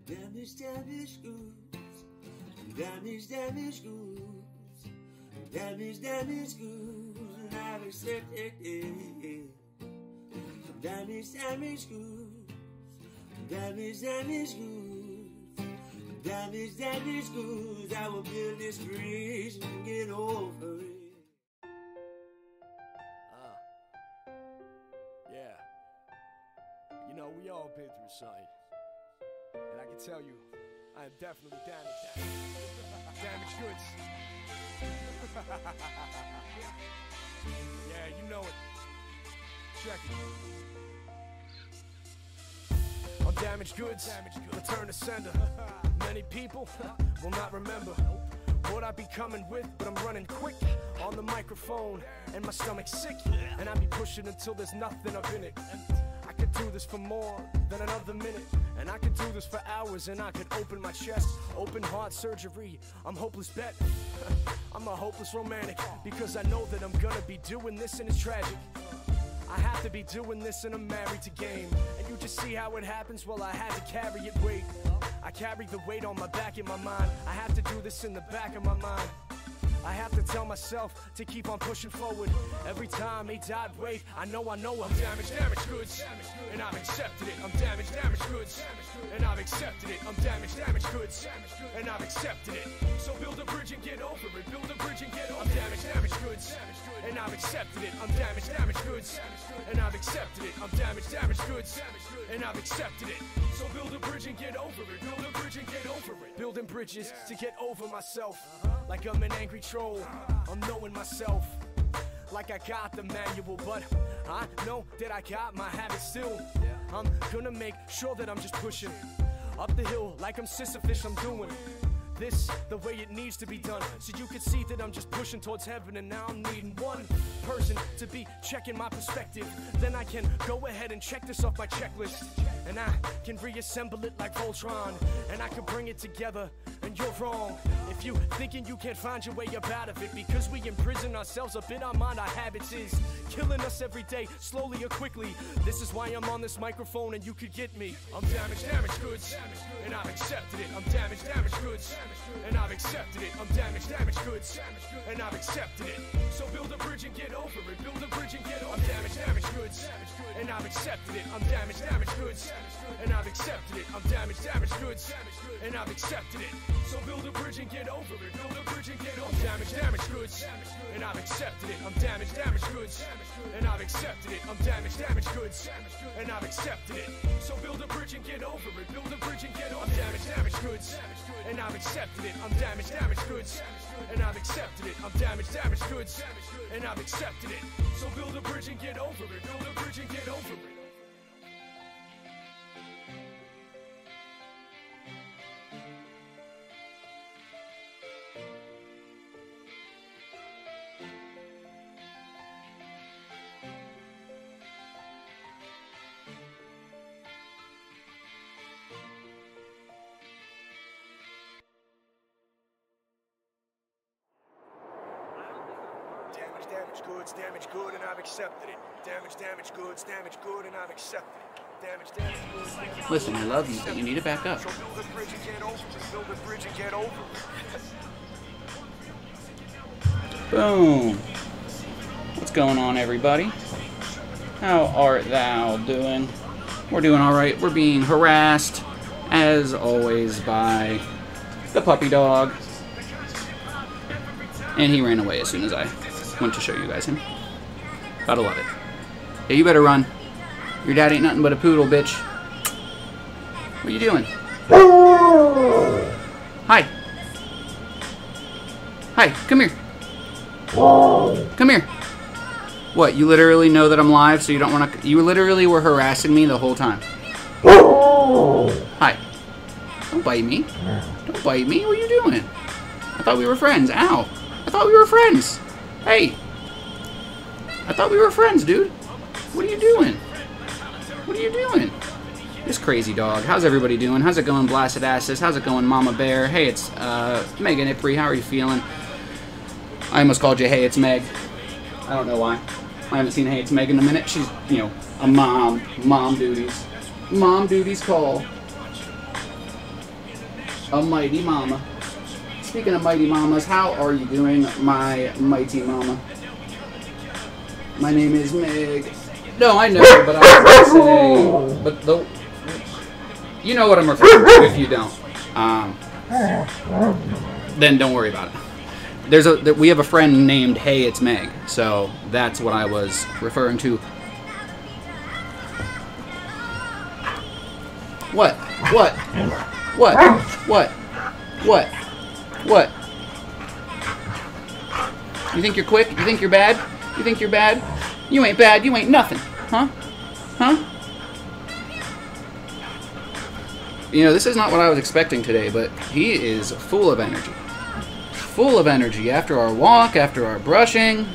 Damaged, damaged goods. Damaged, damaged goods. Damaged, damaged goods. And I've accepted it. Damaged, damaged goods. Damaged, damaged goods. Damaged, damaged goods. I will build this bridge and get over it. Yeah. You know, we all been through something. And I can tell you, I am definitely damaged. Damaged goods. Yeah, you know it. Check it. I'm damaged goods. Return to sender. Many people will not remember what I be coming with, but I'm running quick on the microphone, and my stomach's sick, and I be pushing until there's nothing up in it. I could do this for more than another minute, and I could do this for hours, and I could open my chest, open heart surgery. I'm hopeless bet. I'm a hopeless romantic, because I know that I'm gonna be doing this, and it's tragic. I have to be doing this, and I'm married to game. And you just see how it happens. Well, I had to carry it. Wait, I carry the weight on my back in my mind. I have to do this in the back of my mind. I have to tell myself to keep on pushing forward. Every time they died, wait, I know I'm damaged, damaged goods, and I've accepted it. I'm damaged, damaged goods, and I've accepted it. I'm damaged, damaged goods, and I've accepted it. So build a bridge and get over it. Build a bridge and get over it. I'm damaged, damaged goods, and I've accepted it. I'm damaged, damaged goods, and I've accepted it. I'm damaged, damaged goods, and I've accepted it. So build a bridge and get over it. Build a bridge and get over it. Building bridges to get over myself. Like I'm an angry troll, I'm knowing myself. Like I got the manual, but I know that I got my habits still. I'm gonna make sure that I'm just pushing up the hill like I'm Sisyphus. I'm doing this the way it needs to be done, so you can see that I'm just pushing towards heaven. And now I'm needing one person to be checking my perspective. Then I can go ahead and check this off my checklist, and I can reassemble it like Voltron, and I can bring it together. And you're wrong if you thinking you can't find your way up out of it, because we imprison ourselves up in our mind. Our habits is killing us every day, slowly or quickly. This is why I'm on this microphone, and you could get me. I'm damaged, damaged goods, and I've accepted it. I'm damaged, damaged goods, and I've accepted it. I'm damaged, damaged goods, and I've accepted it. So build a bridge and get over it. Build a bridge and get over it. I'm damaged, damaged goods, and I've accepted it. I'm damaged, damaged goods, and I've accepted it. I'm damaged, damaged goods, and I've accepted it. So build a bridge and get over it. Build a bridge and get over it. I'm damaged, damaged goods, and I've accepted it. I'm damaged, damaged goods, and I've accepted it. I'm damaged, damaged goods, and I've accepted it. So build a bridge and get over it. Build a bridge and get over it. I'm damaged, damaged goods, and I've accepted it. I'm damaged, damaged goods, and I've accepted it. I'm damaged, damaged goods, and I've accepted it. So build a bridge and get over it. Build a bridge and get over it. Damaged goods, damaged good, and I've accepted it. Damaged, damaged goods, damaged good, and I've accepted it. Damaged, damaged goods. Listen, I love you, but you need to back up. So build a bridge and get over it. Build a bridge and get over it. Boom. What's going on, everybody? How art thou doing? We're doing alright. We're being harassed, as always, by the puppy dog. And he ran away as soon as I went to show you guys him. Gotta love it. Hey, you better run. Your dad ain't nothing but a poodle, bitch. What are you doing? Hi. Hi, come here. Come here. What, you literally know that I'm live, so you don't want to... You literally were harassing me the whole time. Hi. Don't bite me. Don't bite me. What are you doing? I thought we were friends. Ow. I thought we were friends. Hey. I thought we were friends, dude. What are you doing? What are you doing? This crazy dog. How's everybody doing? How's it going, Blasted Asses? How's it going, Mama Bear? Hey, it's Megan Ipri. How are you feeling? I almost called you Hey, it's Meg. I don't know why. I haven't seen Hey, it's Meg in a minute. She's, you know, a mom. Mom duties. Mom duties call. a mighty mama. Speaking of mighty mamas, how are you doing, my mighty mama? My name is Meg. No, I know, but I was going to say, but the, you know what I'm referring to. If you don't, then don't worry about it. We have a friend named Hey It's Meg, so that's what I was referring to. What? What? What? What? What? What? You think you're quick? You think you're bad? You think you're bad? You ain't bad. You ain't nothing. Huh? Huh? You know, this is not what I was expecting today, but he is full of energy. Full of energy after our walk, after our brushing.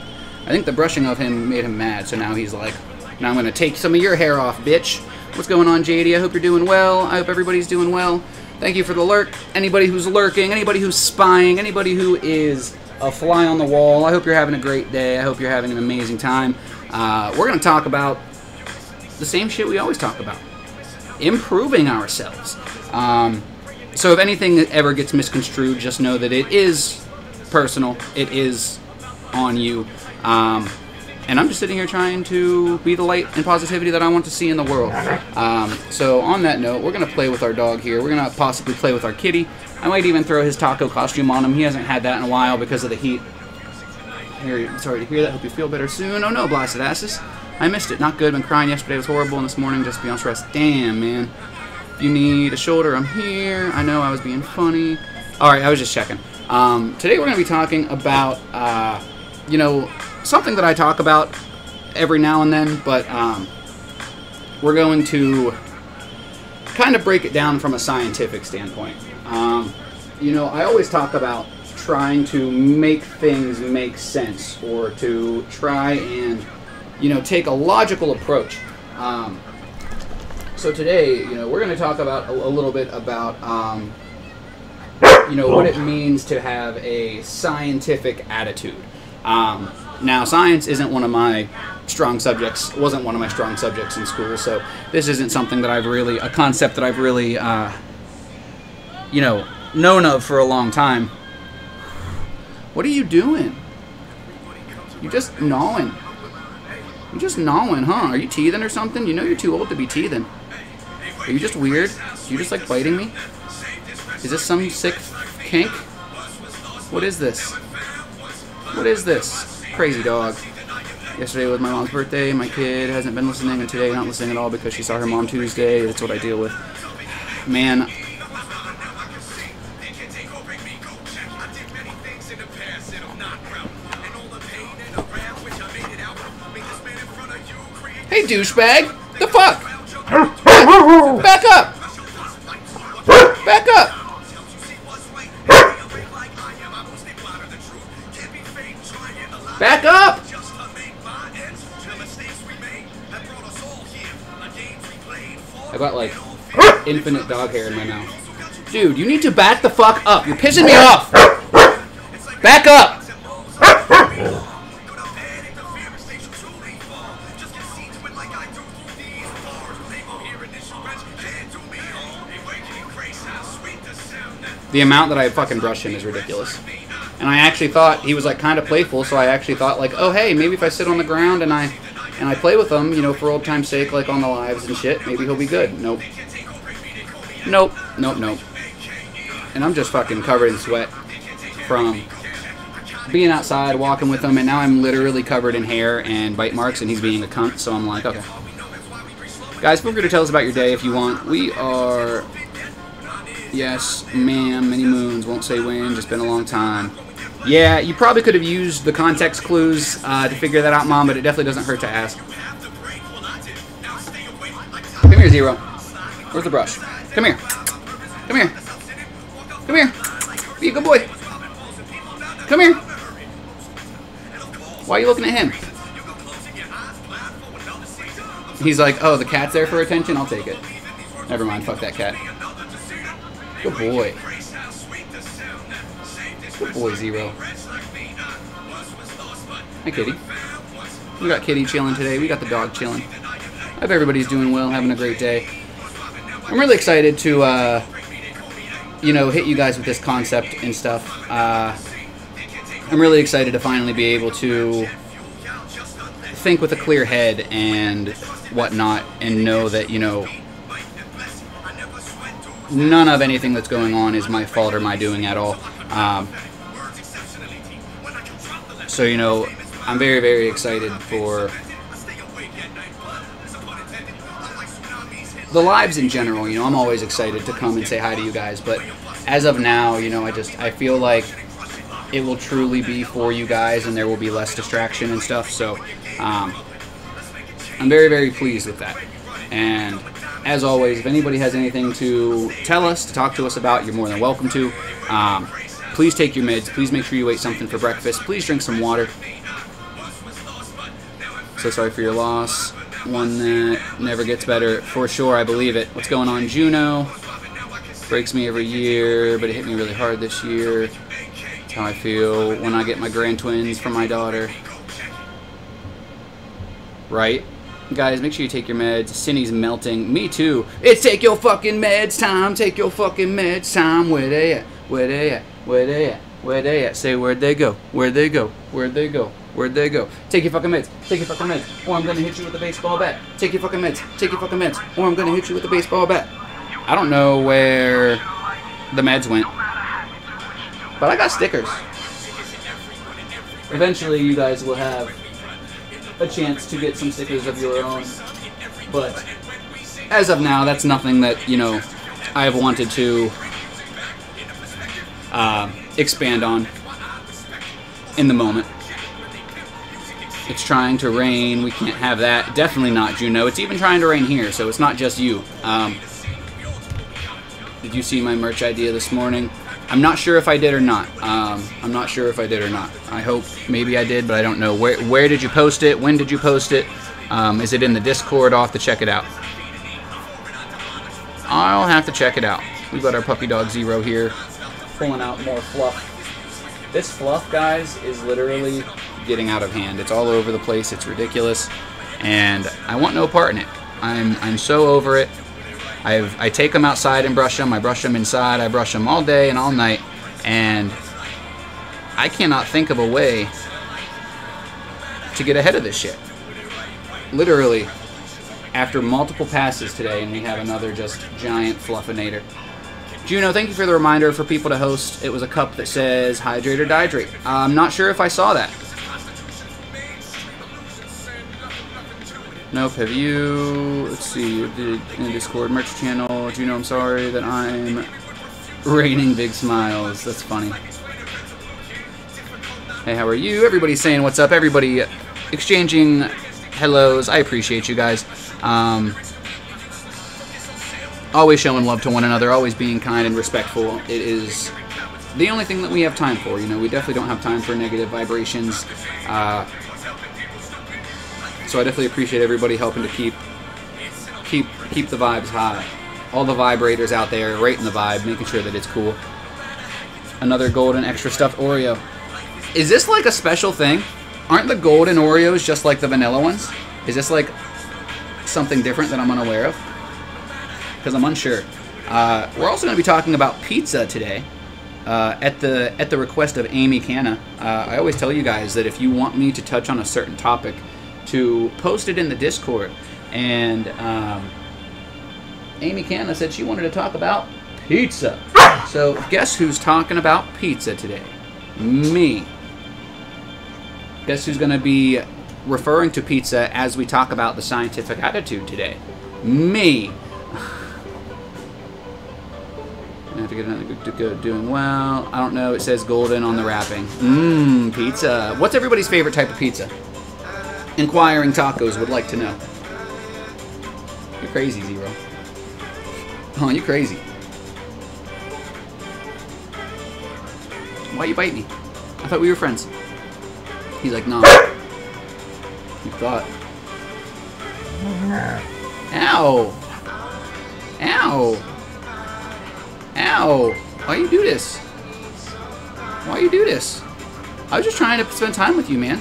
I think the brushing of him made him mad, so now he's like, now I'm going to take some of your hair off, bitch. What's going on, JD? I hope you're doing well. I hope everybody's doing well. Thank you for the lurk. Anybody who's lurking, anybody who's spying, anybody who is a fly on the wall, I hope you're having a great day. I hope you're having an amazing time. We're going to talk about the same shit we always talk about. Improving ourselves. So if anything ever gets misconstrued, just know that it is personal. It is on you. And I'm just sitting here trying to be the light and positivity that I want to see in the world. So on that note, we're going to play with our dog here. We're going to possibly play with our kitty. I might even throw his taco costume on him. He hasn't had that in a while because of the heat. Sorry to hear that. Hope you feel better soon. Oh no, blasted asses. I missed it. Not good. Been crying yesterday. It was horrible. And this morning, just to be on stress. Damn, man. If you need a shoulder, I'm here. I know I was being funny. Alright, I was just checking. Today we're going to be talking about, you know, something that I talk about every now and then, but we're going to kind of break it down from a scientific standpoint. You know, I always talk about trying to make things make sense, or to try and, you know, take a logical approach. So today, you know, we're going to talk about a little bit about, you know, what it means to have a scientific attitude. Now, science isn't one of my strong subjects, wasn't one of my strong subjects in school, so this isn't something that I've really, a concept that I've really, you know, known of for a long time. What are you doing? You're just gnawing. You're just gnawing, huh? Are you teething or something? You know you're too old to be teething. Are you just weird? Do you just like biting me? Is this some sick kink? What is this? What is this? Crazy dog. Yesterday was my mom's birthday. My kid hasn't been listening, and today not listening at all because she saw her mom Tuesday. That's what I deal with. Man. Hey, douchebag! The fuck? Back up! Back up! Back up! I got like infinite dog hair in my mouth. Dude, you need to back the fuck up. You're pissing me off. Back up! The amount that I fucking brush him is ridiculous. And I actually thought he was like kind of playful, so I actually thought like, oh hey, maybe if I sit on the ground and I play with him, you know, for old time's sake, like on the lives and shit, maybe he'll be good. Nope. Nope. Nope, nope. And I'm just fucking covered in sweat from being outside, walking with him, and now I'm literally covered in hair and bite marks, and he's being a cunt, so I'm like, okay. Guys, feel free to tell us about your day if you want. We are... Yes, ma'am, many moons, won't say when, just been a long time. Yeah, you probably could have used the context clues to figure that out, Mom, but it definitely doesn't hurt to ask. Come here, Zero. Where's the brush? Come here. Come here. Come here. Be a good boy. Come here. Why are you looking at him? He's like, oh, the cat's there for attention? I'll take it. Never mind, fuck that cat. Good boy. Good boy, Zero. Hi, Kitty. We got Kitty chilling today. We got the dog chilling. I hope everybody's doing well, having a great day. I'm really excited to you know, hit you guys with this concept and stuff. I'm really excited to finally be able to think with a clear head and whatnot, and know that, you know, none of anything that's going on is my fault or my doing at all. So, you know, I'm very, very excited for the lives in general. You know, I'm always excited to come and say hi to you guys, but as of now, you know, I feel like it will truly be for you guys, and there will be less distraction and stuff. So I'm very, very pleased with that. And as always, if anybody has anything to tell us, to talk to us about, you're more than welcome to. Please take your meds. Please make sure you ate something for breakfast. Please drink some water. So sorry for your loss. One that never gets better. For sure, I believe it. What's going on, Juno? Breaks me every year, but it hit me really hard this year. That's how I feel when I get my grand twins from my daughter. Right? Guys, make sure you take your meds. Cindy's melting. Me too. It's take your fucking meds time. Take your fucking meds time. Where they at? Where they at? Where they at? Where they at? Say where'd they go? Where'd they go? Where'd they go? Where'd they go? Take your fucking meds. Take your fucking meds. Or I'm gonna hit you with a baseball bat. Take your fucking meds. Take your fucking meds. Or I'm gonna hit you with a baseball bat. I don't know where the meds went, but I got stickers. Eventually, you guys will have a chance to get some stickers of your own, but as of now, that's nothing that, you know, I've wanted to expand on in the moment. It's trying to rain. We can't have that. Definitely not, Juno. It's even trying to rain here, so it's not just you. Did you see my merch idea this morning? I'm not sure if I did or not. I'm not sure if I did or not. I hope maybe I did, but I don't know. Where did you post it? When did you post it? Is it in the Discord? I'll have to check it out. I'll have to check it out. We've got our puppy dog Zero here, pulling out more fluff. This fluff, guys, is literally getting out of hand. It's all over the place. It's ridiculous, and I want no part in it. I'm so over it. I take them outside and brush them. I brush them inside. I brush them all day and all night, and I cannot think of a way to get ahead of this shit. Literally, after multiple passes today, and we have another just giant fluffinator. Juno, thank you for the reminder for people to host. It was a cup that says hydrate or dihydrate. I'm not sure if I saw that. Nope, have you... Let's see, in the Discord merch channel. Juno, I'm sorry that I'm raining big smiles. That's funny. Hey, how are you? Everybody's saying what's up. Everybody exchanging hellos. I appreciate you guys. Always showing love to one another. Always being kind and respectful. It is the only thing that we have time for. You know, we definitely don't have time for negative vibrations. So I definitely appreciate everybody helping to keep the vibes high. All the vibrators out there rating the vibe, making sure that it's cool. Another golden extra stuffed Oreo. Is this like a special thing? Aren't the golden Oreos just like the vanilla ones? Is this like something different that I'm unaware of? Because I'm unsure. We're also going to be talking about pizza today. At the request of Amy Canna. I always tell you guys that if you want me to touch on a certain topic, to post it in the Discord. And Amy Canna said she wanted to talk about pizza. So guess who's talking about pizza today? Me. Guess who's going to be referring to pizza as we talk about the scientific attitude today? Me. I have to get another good doing well. I don't know. It says golden on the wrapping. Pizza. What's everybody's favorite type of pizza? Inquiring Tacos would like to know. You're crazy, Zero. Oh, you're crazy. Why you bite me? I thought we were friends. He's like, nah. You thought. Ow! Ow! Ow! Why you do this? Why you do this? I was just trying to spend time with you, man.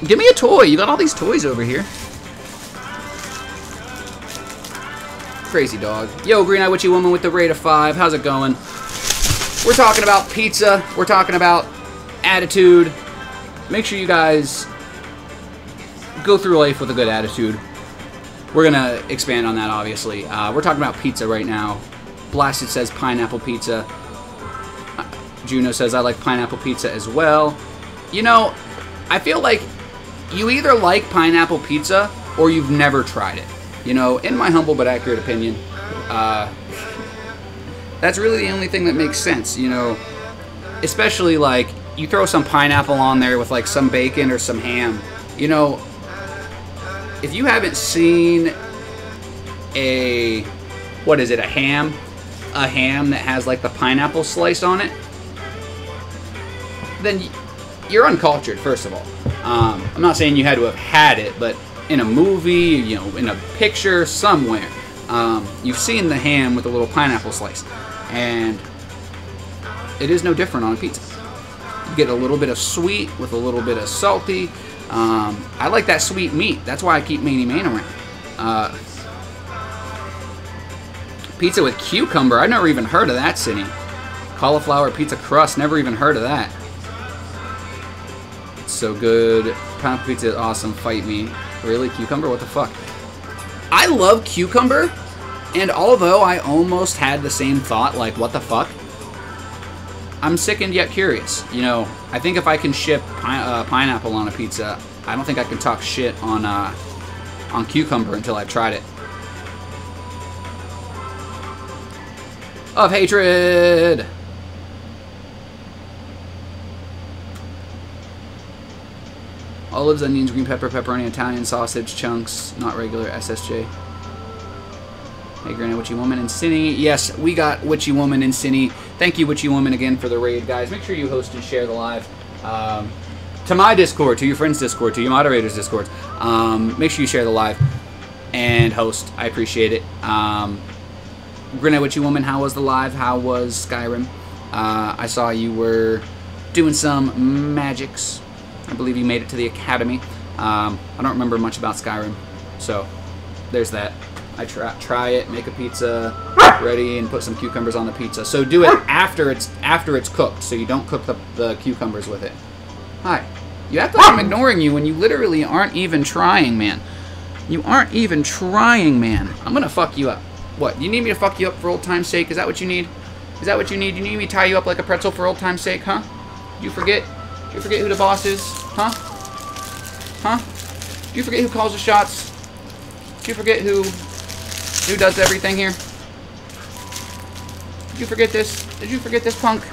Give me a toy. You got all these toys over here. Crazy dog. Yo, Green Eye Witchy Woman with the rate of 5. How's it going? We're talking about pizza. We're talking about attitude. Make sure you guys go through life with a good attitude. We're going to expand on that, obviously. We're talking about pizza right now. Blasted says pineapple pizza. Juno says, I like pineapple pizza as well. You know, I feel like you either like pineapple pizza or you've never tried it. You know, in my humble but accurate opinion, that's really the only thing that makes sense, you know. Especially, like, you throw some pineapple on there with, like, some bacon or some ham. You know, if you haven't seen a, what is it, a ham that has, like, the pineapple slice on it, then you're uncultured, first of all. I'm not saying you had to have had it, but in a movie, you know, in a picture, somewhere, you've seen the ham with a little pineapple slice. And it is no different on a pizza. You get a little bit of sweet with a little bit of salty. I like that sweet meat. That's why I keep Manny Man around. Pizza with cucumber. I've never even heard of that, Cindy. Cauliflower pizza crust. Never even heard of that. It's so good. Pineapple pizza is awesome. Fight me. Really? Cucumber? What the fuck? I love cucumber. And although I almost had the same thought, like, what the fuck? I'm sickened yet curious. You know, I think if I can ship pineapple on a pizza, I don't think I can talk shit on cucumber until I've tried it. Of hatred! Olives, onions, green pepper, pepperoni, Italian sausage, chunks, not regular, SSJ. Hey, Granny, Witchy Woman and Cinny. Yes, we got Witchy Woman and Cinny. Thank you, Witchy Woman, again for the raid, guys. Make sure you host and share the live. To my Discord, to your friend's Discord, to your moderator's Discord. Make sure you share the live and host. I appreciate it. Granny, Witchy Woman, how was the live? How was Skyrim? I saw you were doing some magics. I believe you made it to the academy. I don't remember much about Skyrim, so there's that. I try it, make a pizza ready, and put some cucumbers on the pizza. So do it after it's cooked, so you don't cook the cucumbers with it. Hi. You act like I'm ignoring you when you literally aren't even trying, man. You aren't even trying, man. I'm gonna fuck you up. What? You need me to fuck you up for old time's sake? Is that what you need? Is that what you need? You need me to tie you up like a pretzel for old time's sake, huh? Do you forget? Do you forget who the boss is? Huh? Huh? Do you forget who calls the shots? Do you forget who does everything here? Did you forget this? Did you forget this, punk?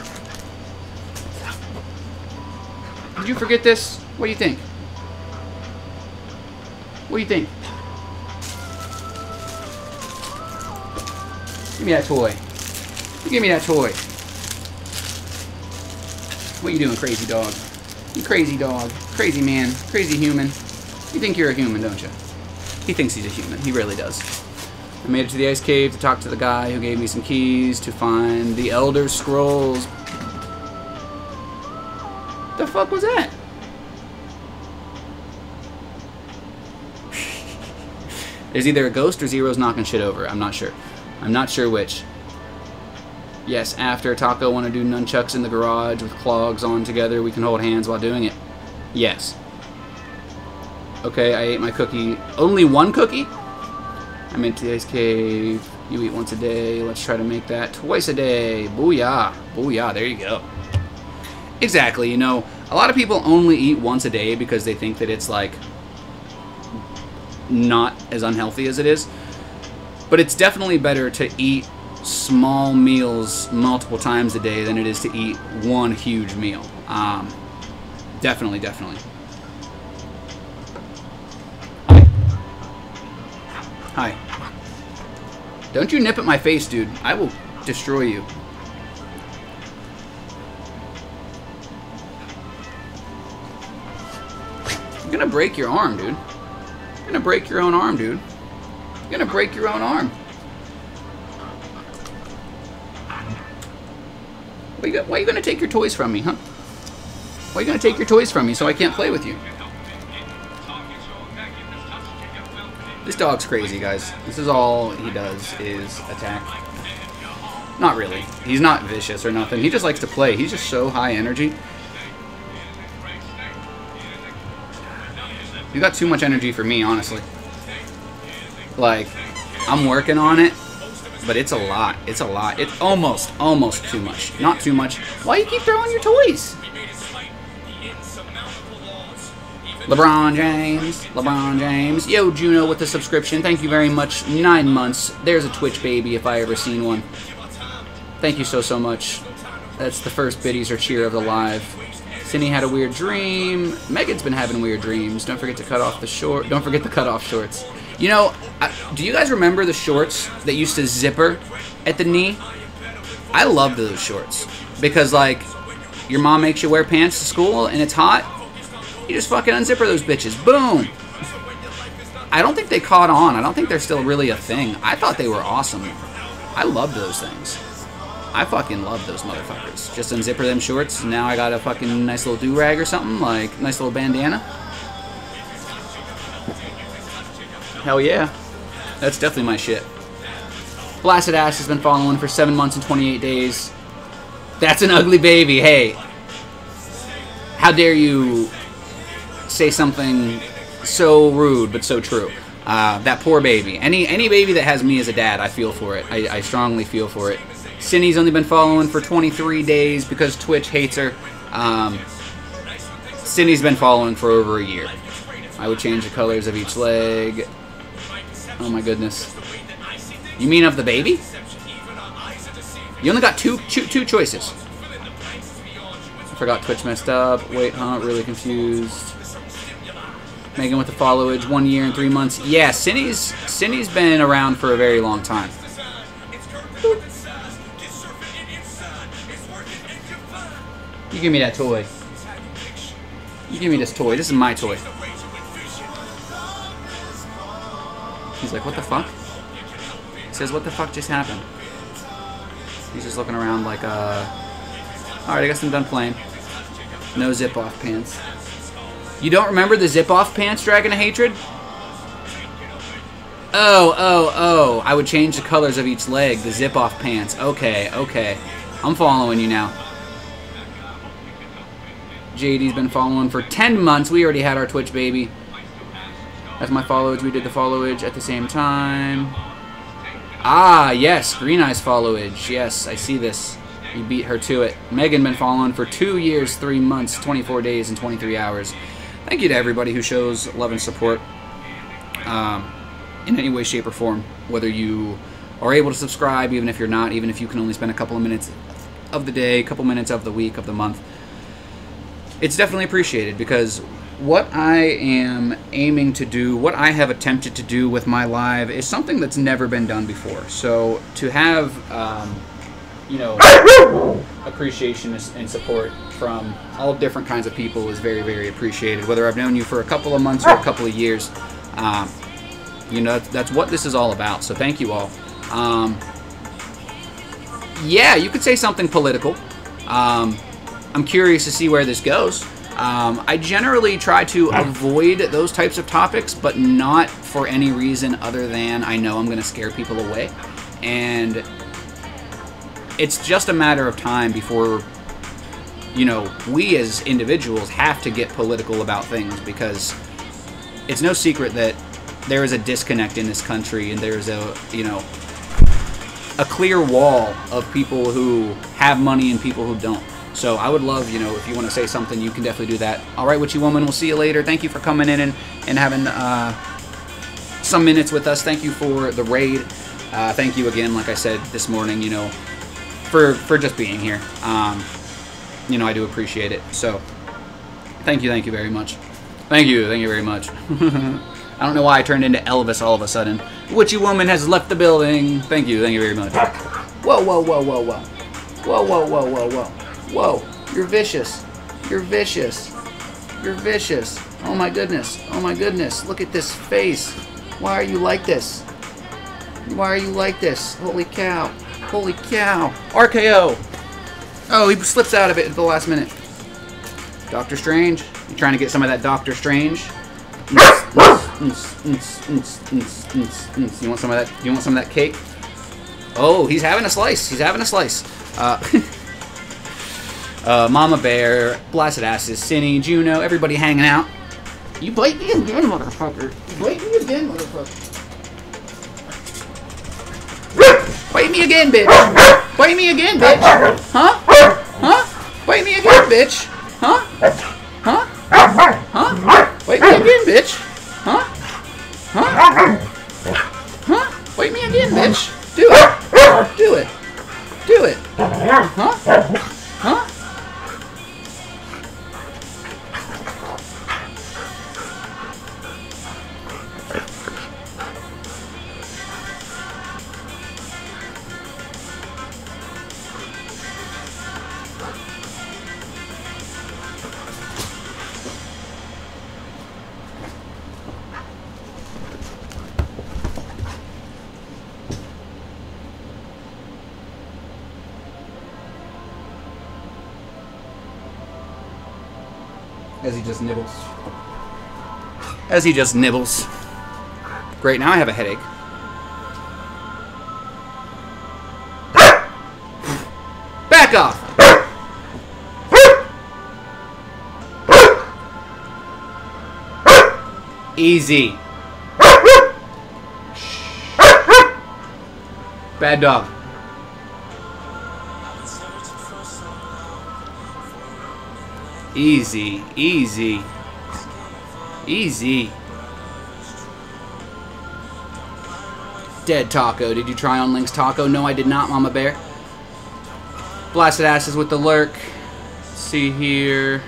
Did you forget this? What do you think? What do you think? Give me that toy. Give me that toy. What are you doing, crazy dog? You crazy dog. Crazy man. Crazy human. You think you're a human, don't you? He thinks he's a human. He really does. I made it to the ice cave to talk to the guy who gave me some keys to find the Elder Scrolls. The fuck was that? There's either a ghost or Zero's knocking shit over. I'm not sure. I'm not sure which. Yes, after Taco want to do nunchucks in the garage with clogs on together, we can hold hands while doing it. Yes. Okay, I ate my cookie. Only one cookie? I'm into the ice cave. You eat once a day. Let's try to make that twice a day. Booyah. Booyah. There you go. Exactly. You know, a lot of people only eat once a day because they think that it's, like, not as unhealthy as it is. But it's definitely better to eat small meals multiple times a day than it is to eat one huge meal. Definitely, definitely. Hi. Don't you nip at my face, dude. I will destroy you. You're gonna break your arm, dude. You're gonna break your own arm, dude. You're gonna break your own arm. Why are you gonna take your toys from me, huh? Why are you gonna take your toys from me so I can't play with you? This dog's crazy, guys. This is all he does is attack. Not really. He's not vicious or nothing. He just likes to play. He's just so high energy. You got too much energy for me, honestly. Like, I'm working on it, but it's a lot. It's a lot. It's almost too much. Not too much. Why you keep throwing your toys? LeBron James. LeBron James. Yo, Juno with the subscription. Thank you very much. 9 months. There's a Twitch baby if I ever seen one. Thank you so much. That's the first biddies or cheer of the live. Cindy had a weird dream. Megan's been having weird dreams. Don't forget to cut off the short. Don't forget the cut off shorts. You know, do you guys remember the shorts that used to zipper at the knee? I loved those shorts because, like, your mom makes you wear pants to school and it's hot. You just fucking unzipper those bitches. Boom. I don't think they caught on. I don't think they're still really a thing. I thought they were awesome. I loved those things. I fucking love those motherfuckers. Just unzipper them shorts. Now I got a fucking nice little do-rag or something. Like, nice little bandana. Hell yeah. That's definitely my shit. Blasted Ass has been following for 7 months and 28 days. That's an ugly baby. Hey. How dare you say something so rude but so true. That poor baby. Any baby that has me as a dad, I feel for it. I strongly feel for it. Cindy's only been following for 23 days because Twitch hates her. Cindy's been following for over a year. I would change the colors of each leg. Oh my goodness. You mean of the baby? You only got two choices. I forgot Twitch messed up. Wait, huh? Really confused. Megan with the followage, 1 year and 3 months. Yeah, Cindy's been around for a very long time. You give me that toy. You give me this toy. This is my toy. He's like, what the fuck? He says, what the fuck just happened? He's just looking around like, alright, I guess I'm done playing. No zip-off pants. You don't remember the zip-off pants, Dragon of Hatred? Oh. I would change the colors of each leg, the zip-off pants. Okay. I'm following you now. JD's been following for 10 months. We already had our Twitch baby. That's my followage. We did the followage at the same time. Ah, yes. Green Eyes followage. Yes, I see this. You beat her to it. Megan been following for 2 years, 3 months, 24 days, and 23 hours. Thank you to everybody who shows love and support in any way, shape, or form. Whether you are able to subscribe, even if you're not, even if you can only spend a couple of minutes of the day, a couple minutes of the week, of the month. It's definitely appreciated because what I am aiming to do, what I have attempted to do with my live is something that's never been done before. So to have, you know, appreciation and support from all different kinds of people is very, very appreciated. Whether I've known you for a couple of months or a couple of years, you know, that's what this is all about. So thank you all. Yeah, you could say something political. I'm curious to see where this goes. I generally try to avoid those types of topics, but not for any reason other than I know I'm going to scare people away. And it's just a matter of time before, you know, we as individuals have to get political about things, because it's no secret that there is a disconnect in this country, and there's a, you know, a clear wall of people who have money and people who don't. So I would love, you know, if you want to say something, you can definitely do that. All right, Witchy Woman, we'll see you later. Thank you for coming in and having some minutes with us. Thank you for the raid. Thank you again, like I said this morning, you know, for just being here. You know, I do appreciate it. So thank you very much. Thank you very much. I don't know why I turned into Elvis all of a sudden. Witchy Woman has left the building. Thank you very much. Whoa. Whoa, you're vicious. You're vicious. Oh my goodness. Look at this face. Why are you like this? Holy cow. RKO. Oh, he slips out of it at the last minute. Doctor Strange. You trying to get some of that Doctor Strange? You want some of that? You want some of that cake? Oh, he's having a slice. He's having a slice. Mama Bear, Blasted Asses, Cinny, Juno, everybody hanging out. You bite me again, motherfucker. You bite me again, motherfucker. Bite me again, bitch. Bite me again, bitch. Huh? Huh? Bite me again, bitch. Huh? Huh? Huh? Bite me again, bitch. Huh? Huh? Huh? Bite me again, bitch. Do it. Do it. Do it. Huh? Huh? As he just nibbles. As he just nibbles. Great, now I have a headache. Back off! Easy. Bad dog. Easy, easy, easy. Dead Taco. Did you try on Link's Taco? No, I did not, Mama Bear. Blasted Asses with the lurk. Let's see here.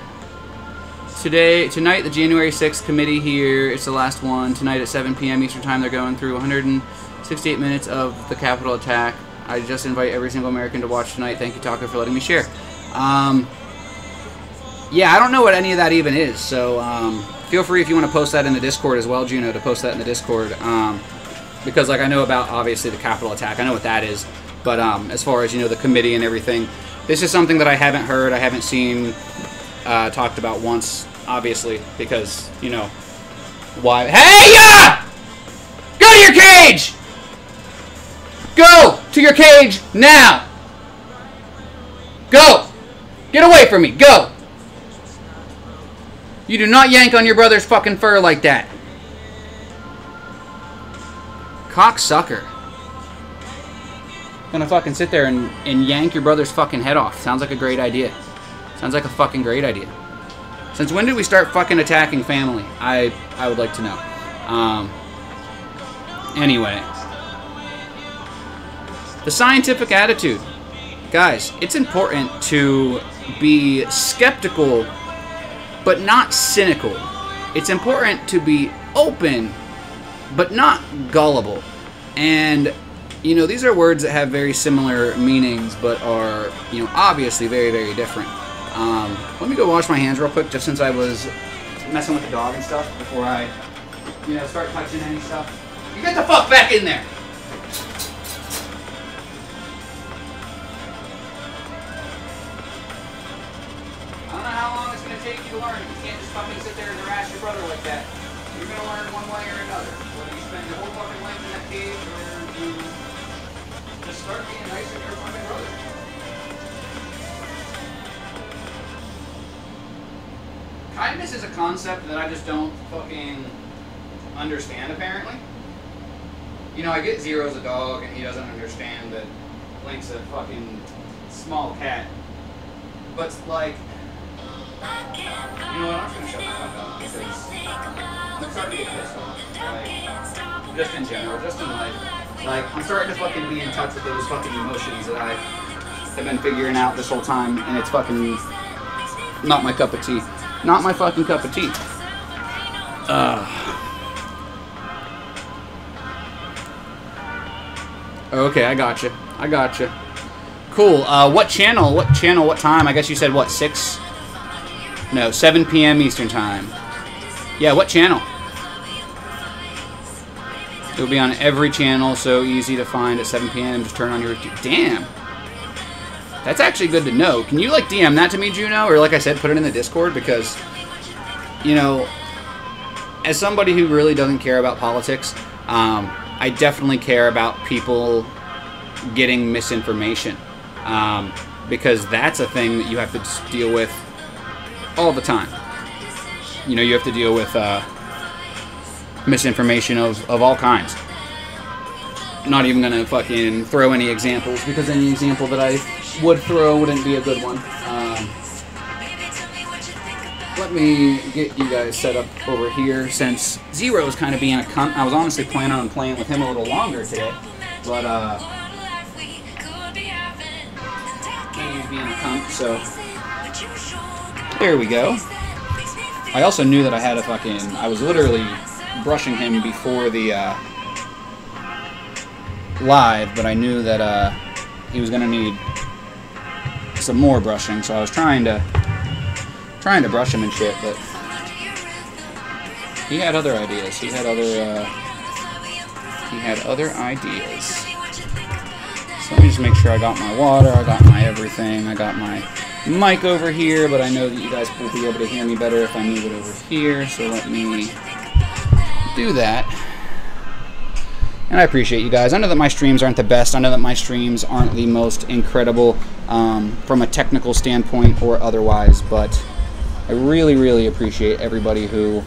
Tonight, the January 6th committee here. It's the last one. Tonight at 7 p.m. Eastern Time, they're going through 168 minutes of the Capitol attack. I just invite every single American to watch tonight. Thank you, Taco, for letting me share. Yeah, I don't know what any of that even is, so feel free if you want to post that in the Discord as well, Juno, to post that in the Discord, because, like, I know about, obviously, the Capitol attack. I know what that is, but as far as, you know, the committee and everything, this is something that I haven't heard, I haven't seen talked about once, obviously, because, you know, why... Hey, go to your cage! Go to your cage now! Go! Get away from me, go! You do not yank on your brother's fucking fur like that. Cocksucker. Gonna fucking sit there and yank your brother's fucking head off. Sounds like a great idea. Sounds like a fucking great idea. Since when did we start fucking attacking family? I would like to know. Anyway. The scientific attitude. Guys, it's important to be skeptical but not cynical. It's important to be open, but not gullible. And, you know, these are words that have very similar meanings, but are, you know, obviously very, very different. Let me go wash my hands real quick, just since I was messing with the dog and stuff, before I, you know, start touching any stuff. You get the fuck back in there! Take you to learn. You can't just fucking sit there and harass your brother like that. You're gonna learn one way or another. Whether you spend your whole fucking life in that cave or you just start being nice to your fucking brother. Kindness is a concept that I just don't fucking understand, apparently. You know, I get Zero's a dog and he doesn't understand that Link's a fucking small cat. But, like, you know what, I'm just gonna shut the fuck up because I'm starting to get pissed off. Like, just in general, just in life. Like, I'm starting to fucking be in touch with those fucking emotions that I have been figuring out this whole time, and it's fucking not my cup of tea. Not my fucking cup of tea. Okay, I gotcha. I gotcha. Cool. What channel? What channel? What time? I guess you said, what, 6? No, 7 p.m. Eastern Time. Yeah, what channel? It'll be on every channel, so easy to find at 7 p.m. Just turn on your... Damn! That's actually good to know. Can you, like, DM that to me, Juno? Or, like I said, put it in the Discord? Because, you know, as somebody who really doesn't care about politics, I definitely care about people getting misinformation, because that's a thing that you have to deal with all the time. You know, you have to deal with misinformation of all kinds. Not even gonna fucking throw any examples, because any example that I would throw wouldn't be a good one. Let me get you guys set up over here, since Zero is kind of being a cunt. I was honestly planning on playing with him a little longer today, but he's being a cunt, so there we go. I also knew that I had a fucking... I was literally brushing him before the live, but I knew that he was gonna need some more brushing, so I was trying to brush him and shit, but he had other ideas. He had other ideas. So let me just make sure I got my water, I got my everything, I got my mic over here, but I know that you guys will be able to hear me better if I move it over here, so let me do that. And I appreciate you guys. I know that my streams aren't the best. I know that my streams aren't the most incredible from a technical standpoint or otherwise, but I really, really appreciate everybody who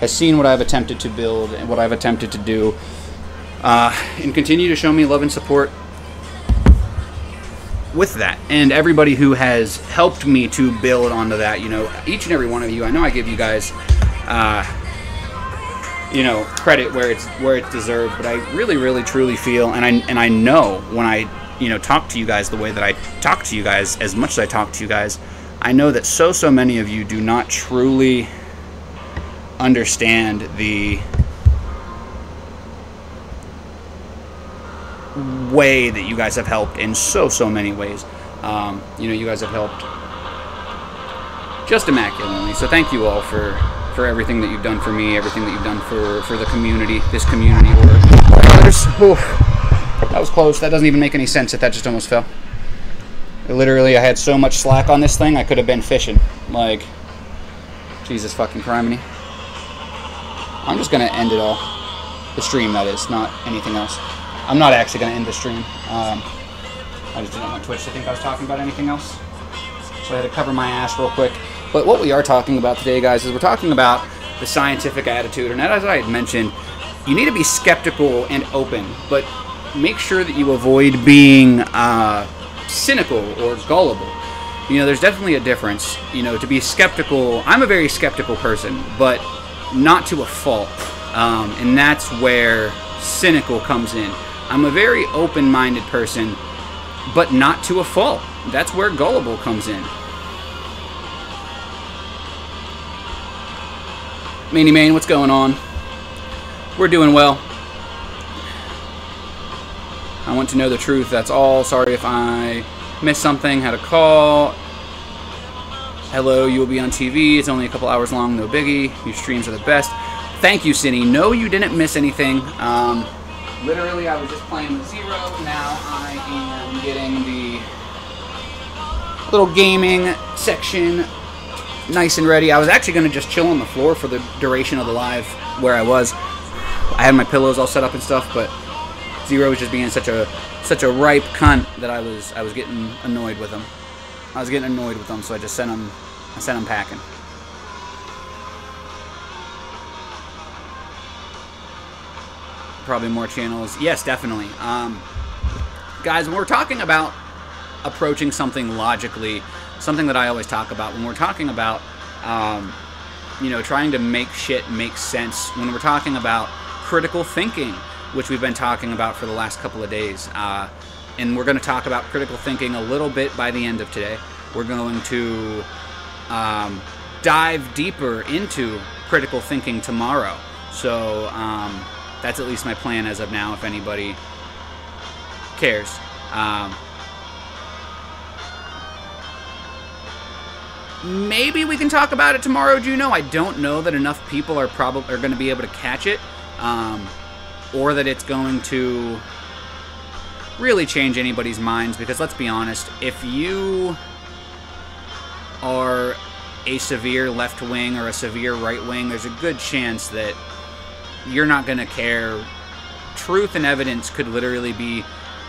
has seen what I've attempted to build and what I've attempted to do, and continue to show me love and support with that. And everybody who has helped me to build onto that, you know, each and every one of you. I know I give you guys, you know, credit where it's deserved, but I really, really, truly feel, and I know when I, you know, talk to you guys the way that I talk to you guys, as much as I talk to you guys, I know that so many of you do not truly understand the way that you guys have helped in so many ways. You know, you guys have helped just immaculately. So thank you all for everything that you've done for me, everything that you've done for the community, this community. That was close. That doesn't even make any sense that just almost fell. Literally, I had so much slack on this thing, I could have been fishing. Like, Jesus fucking criminy. I'm just going to end it all. The stream, that is, not anything else. I'm not actually going to end the stream. I just didn't want Twitch to think I was talking about anything else. So I had to cover my ass real quick. But what we are talking about today, guys, is we're talking about the scientific attitude. And as I had mentioned, you need to be skeptical and open, but make sure that you avoid being cynical or gullible. You know, there's definitely a difference. You know, to be skeptical, I'm a very skeptical person, but not to a fault. And that's where cynical comes in. I'm a very open-minded person, but not to a fault. That's where gullible comes in. Manny Main, what's going on? We're doing well. I want to know the truth, that's all. Sorry if I missed something, had a call. Hello, you will be on TV. It's only a couple hours long, no biggie. Your streams are the best. Thank you, Cindy. No, you didn't miss anything. Literally, I was just playing with Zero. Now I am getting the little gaming section nice and ready. I was actually going to just chill on the floor for the duration of the live where I was. I had my pillows all set up and stuff, but Zero was just being such a ripe cunt that I was getting annoyed with him. I was getting annoyed with him, so I just sent him packing. Probably more channels. Yes, definitely. Guys, when we're talking about approaching something logically, something that I always talk about, when we're talking about, you know, trying to make shit make sense, when we're talking about critical thinking, which we've been talking about for the last couple of days, and we're going to talk about critical thinking a little bit by the end of today. We're going to dive deeper into critical thinking tomorrow. So that's at least my plan as of now, if anybody cares. Maybe we can talk about it tomorrow, Juno. I don't know that enough people are going to be able to catch it, or that it's going to really change anybody's minds, because let's be honest, if you are a severe left wing or a severe right wing, there's a good chance that you're not going to care. Truth and evidence could literally be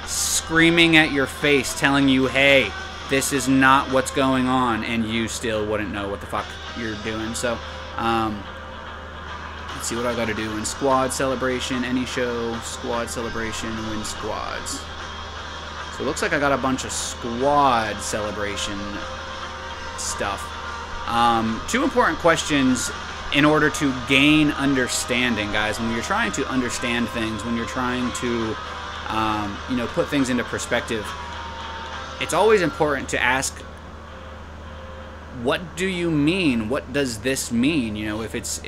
screaming at your face, telling you, hey, this is not what's going on, and you still wouldn't know what the fuck you're doing. So, let's see what I got to do in squad celebration, any show, squad celebration, win squads. So it looks like I got a bunch of squad celebration stuff. 2 important questions in order to gain understanding, guys. When you're trying to understand things, when you're trying to, you know, put things into perspective, it's always important to ask, what do you mean? What does this mean? You know, if it's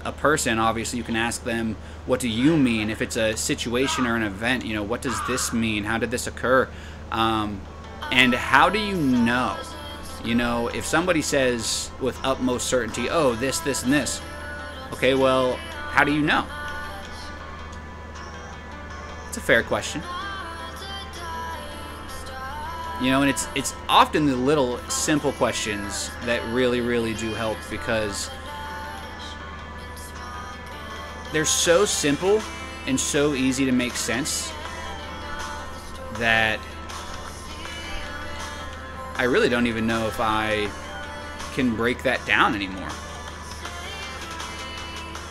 a person, obviously you can ask them, what do you mean? If it's a situation or an event, you know, what does this mean? How did this occur? And how do you know? You know, if somebody says with utmost certainty, oh, this, this, and this, okay, well, how do you know? It's a fair question. You know, and it's often the little simple questions that really, really do help, because they're so simple and so easy to make sense that I really don't even know if I can break that down anymore.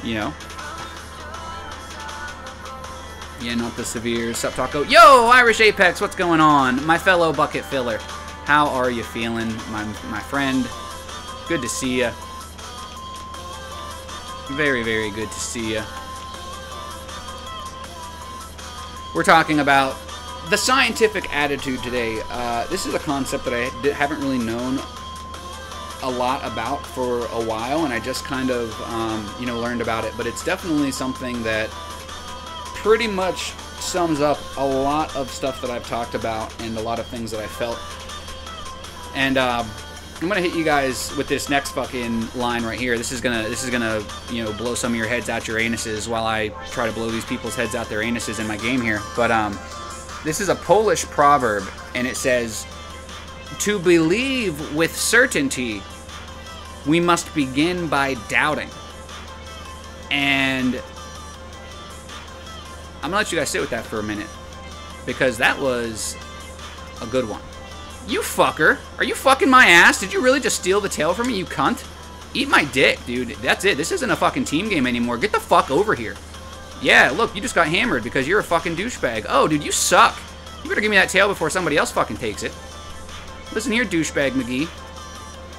You know? Yeah, not the severe. Sup, Taco? Yo, Irish Apex, what's going on? My fellow bucket filler. How are you feeling, my friend? Good to see ya. Very, very good to see ya. We're talking about the scientific attitude today. This is a concept that I haven't really known a lot about for a while, and I just kind of, you know, learned about it. But it's definitely something that pretty much sums up a lot of stuff that I've talked about and a lot of things that I felt. And I'm gonna hit you guys with this next fucking line right here. This is gonna, you know, blow some of your heads out your anuses while I try to blow these people's heads out their anuses in my game here. But this is a Polish proverb, and it says, "To believe with certainty, we must begin by doubting." And I'm gonna let you guys sit with that for a minute, because that was a good one. You fucker. Are you fucking my ass? Did you really just steal the tail from me, you cunt? Eat my dick, dude. That's it. This isn't a fucking team game anymore. Get the fuck over here. Yeah, look, you just got hammered because you're a fucking douchebag. Oh, dude, you suck. You better give me that tail before somebody else fucking takes it. Listen here, douchebag McGee.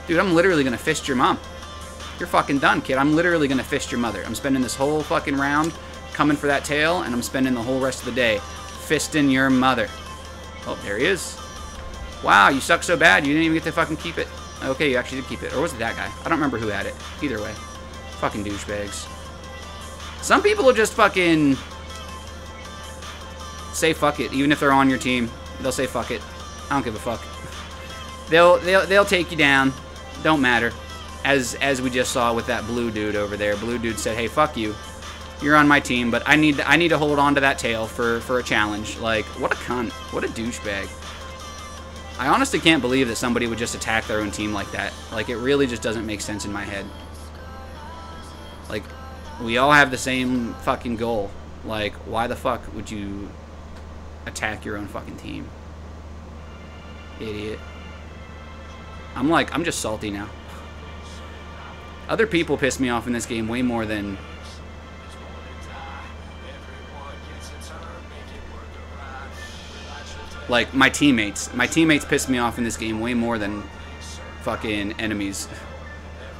Dude, I'm literally gonna fist your mom. You're fucking done, kid. I'm literally gonna fist your mother. I'm spending this whole fucking round coming for that tail, and I'm spending the whole rest of the day fisting your mother. Oh, there he is. Wow, you suck so bad, you didn't even get to fucking keep it. Okay, you actually did keep it. Or was it that guy? I don't remember who had it. Either way. Fucking douchebags. Some people will just fucking say fuck it. Even if they're on your team, they'll say fuck it. I don't give a fuck. They'll take you down. Don't matter. As we just saw with that blue dude over there. Blue dude said, hey, fuck you. You're on my team, but I need to hold on to that tail for a challenge. Like, what a cunt. What a douchebag. I honestly can't believe that somebody would just attack their own team like that. Like, it really just doesn't make sense in my head. Like, we all have the same fucking goal. Like, why the fuck would you attack your own fucking team? Idiot. I'm just salty now. Other people piss me off in this game way more than... like, my teammates. My teammates piss me off in this game way more than fucking enemies.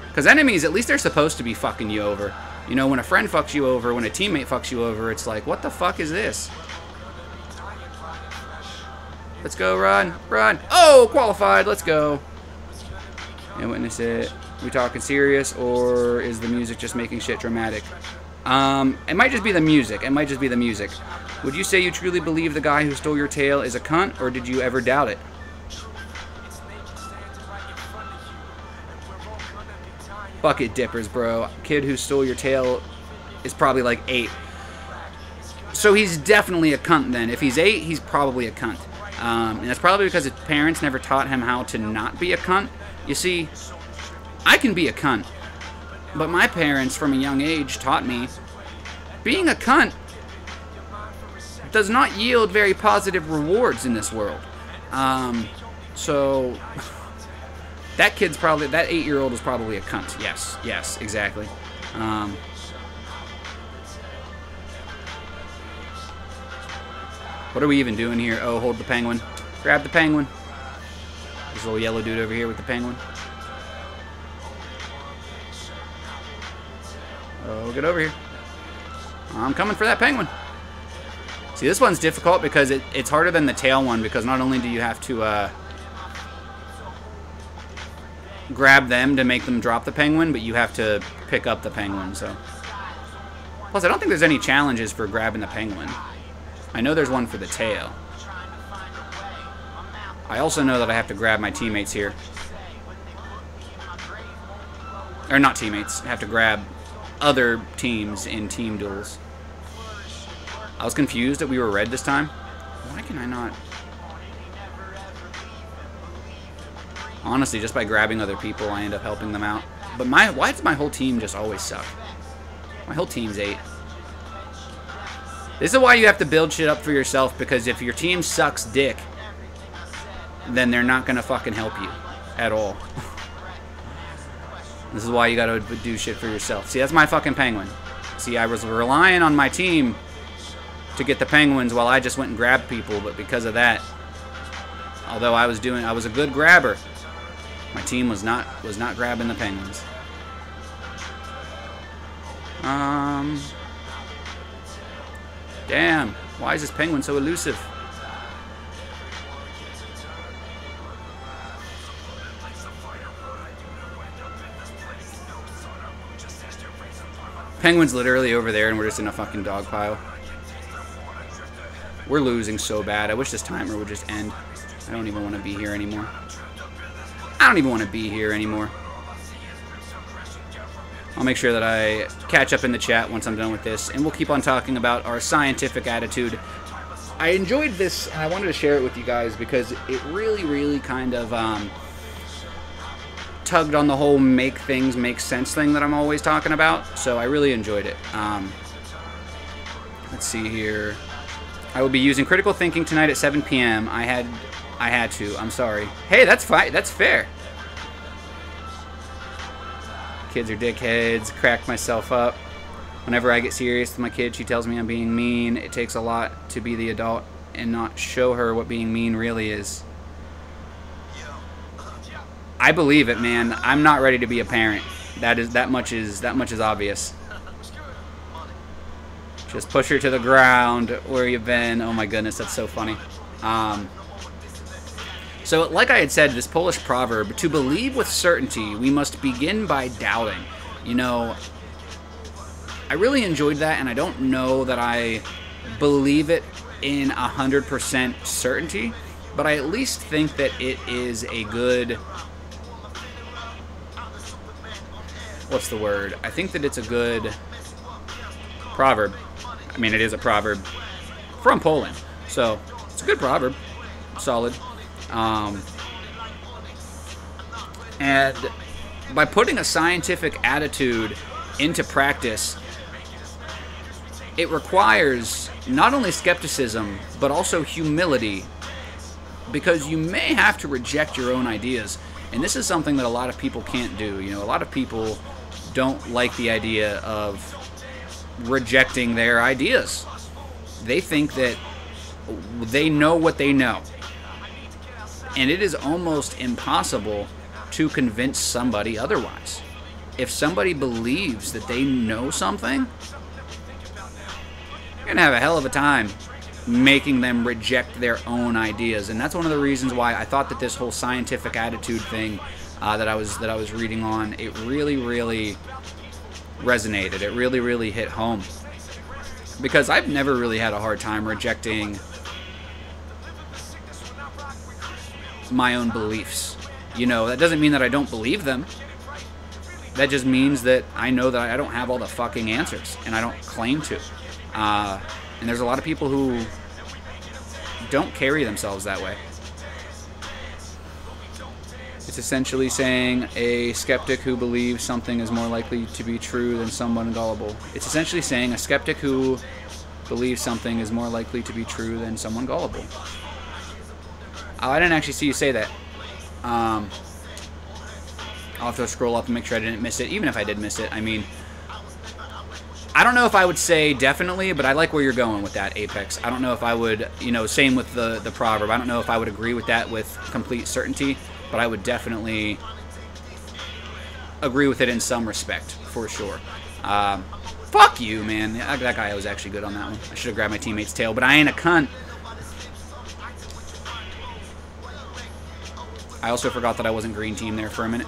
Because enemies, at least they're supposed to be fucking you over. You know, when a friend fucks you over, when a teammate fucks you over, it's like, what the fuck is this? Let's go, run, run. Oh, qualified, let's go. And witness it. We talking serious, or is the music just making shit dramatic? It might just be the music. It might just be the music. Would you say you truly believe the guy who stole your tail is a cunt, or did you ever doubt it? Bucket dippers, bro. Kid who stole your tail is probably like 8. So he's definitely a cunt then. If he's 8, he's probably a cunt. And that's probably because his parents never taught him how to not be a cunt. You see, I can be a cunt. But my parents, from a young age, taught me being a cunt does not yield very positive rewards in this world. So that kid's probably, that 8-year-old is probably a cunt. Yes, exactly. What are we even doing here? Oh, hold the penguin. Grab the penguin. This little yellow dude over here with the penguin. Oh, get over here. I'm coming for that penguin. See, this one's difficult because it's harder than the tail one, because not only do you have to grab them to make them drop the penguin, but you have to pick up the penguin. So, plus I don't think there's any challenges for grabbing the penguin. I know there's one for the tail. I also know that I have to grab my teammates here. Or not teammates, I have to grab other teams in team duels. I was confused that we were red this time. Why can I not? Honestly, just by grabbing other people, I end up helping them out. But why does my whole team just always suck? My whole team's 8. This is why you have to build shit up for yourself, because if your team sucks dick, then they're not gonna fucking help you at all. This is why you gotta do shit for yourself. See, that's my fucking penguin. See, I was relying on my team to get the penguins while I just went and grabbed people, but because of that, although I was a good grabber, my team was not grabbing the penguins. Damn, why is this penguin so elusive? Penguin's literally over there and we're just in a fucking dog pile. We're losing so bad. I wish this timer would just end. I don't even want to be here anymore. I'll make sure that I catch up in the chat once I'm done with this, and we'll keep on talking about our scientific attitude. I enjoyed this, and I wanted to share it with you guys because it really, really kind of tugged on the whole make things make sense thing that I'm always talking about, so I really enjoyed it. Let's see here. I will be using critical thinking tonight at 7 p.m. I had to. I'm sorry. Hey, that's fine. That's fair. Kids are dickheads. Cracked myself up. Whenever I get serious with my kid, she tells me I'm being mean. It takes a lot to be the adult and not show her what being mean really is. I believe it, man. I'm not ready to be a parent. That much is obvious. Just push her to the ground. Where you been? Oh my goodness, that's so funny. So, like I had said, this Polish proverb, to believe with certainty, we must begin by doubting. You know, I really enjoyed that, and I don't know that I believe it in 100% certainty, but I at least think that it is a good... What's the word? I think that it's a good proverb. I mean, it is a proverb from Poland, so it's a good proverb. Solid. And by putting a scientific attitude into practice, it requires not only skepticism, but also humility, because you may have to reject your own ideas. And this is something that a lot of people can't do. You know, a lot of people don't like the idea of rejecting their ideas. They think that they know what they know. And it is almost impossible to convince somebody otherwise. If somebody believes that they know something, you're going to have a hell of a time making them reject their own ideas. And that's one of the reasons why I thought that this whole scientific attitude thing that I was reading on, it really, really resonated. It really, really hit home. Because I've never really had a hard time rejecting my own beliefs. You know, that doesn't mean that I don't believe them. That just means that I know that I don't have all the fucking answers, and I don't claim to. And there's a lot of people who don't carry themselves that way. It's essentially saying a skeptic who believes something is more likely to be true than someone gullible. It's essentially saying a skeptic who believes something is more likely to be true than someone gullible. Oh, I didn't actually see you say that. I'll have to scroll up and make sure I didn't miss it. Even if I did miss it, I mean, I don't know if I would say definitely, but I like where you're going with that, Apex. I don't know if I would, you know, same with the proverb. I don't know if I would agree with that with complete certainty, but I would definitely agree with it in some respect, for sure. Fuck you, man. That guy was actually good on that one. I should have grabbed my teammate's tail, but I ain't a cunt. I also forgot that I wasn't green team there for a minute.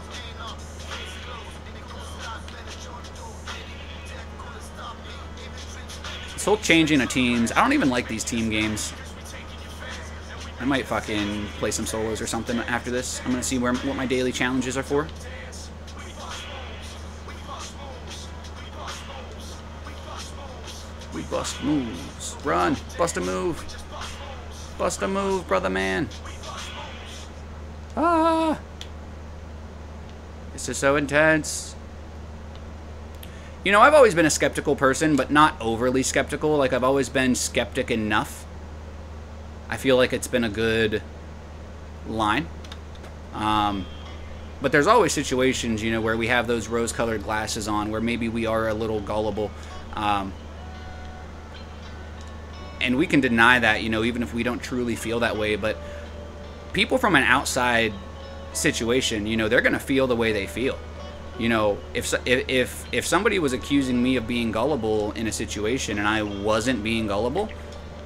This whole changing of teams, I don't even like these team games. I might fucking play some solos or something after this. I'm gonna see what my daily challenges are for. We bust moves. Run. Bust a move. Bust a move, brother man. Ah! This is so intense. You know, I've always been a skeptical person, but not overly skeptical. Like, I've always been skeptic enough. I feel like it's been a good line. But there's always situations, you know, where we have those rose-colored glasses on, where maybe we are a little gullible. And we can deny that, you know, even if we don't truly feel that way. But people from an outside situation, you know, they're going to feel the way they feel. You know, if somebody was accusing me of being gullible in a situation and I wasn't being gullible,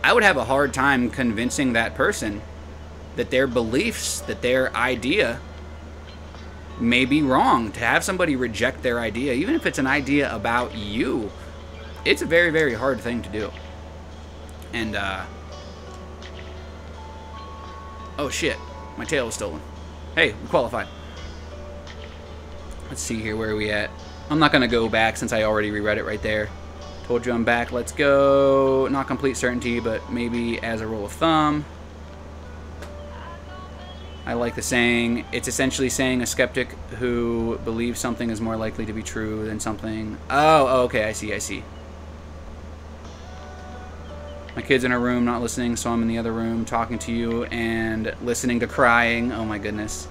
I would have a hard time convincing that person that their beliefs, that their idea may be wrong. To have somebody reject their idea, even if it's an idea about you, it's a very, very hard thing to do. And, oh shit, my tail was stolen. Hey, we qualified. Let's see here, where are we at? I'm not going to go back since I already reread it right there. Told you I'm back. Let's go. Not complete certainty, but maybe as a rule of thumb. I like the saying. It's essentially saying a skeptic who believes something is more likely to be true than something. Oh, okay, I see. My kid's in her room not listening, so I'm in the other room talking to you and listening to crying. Oh my goodness.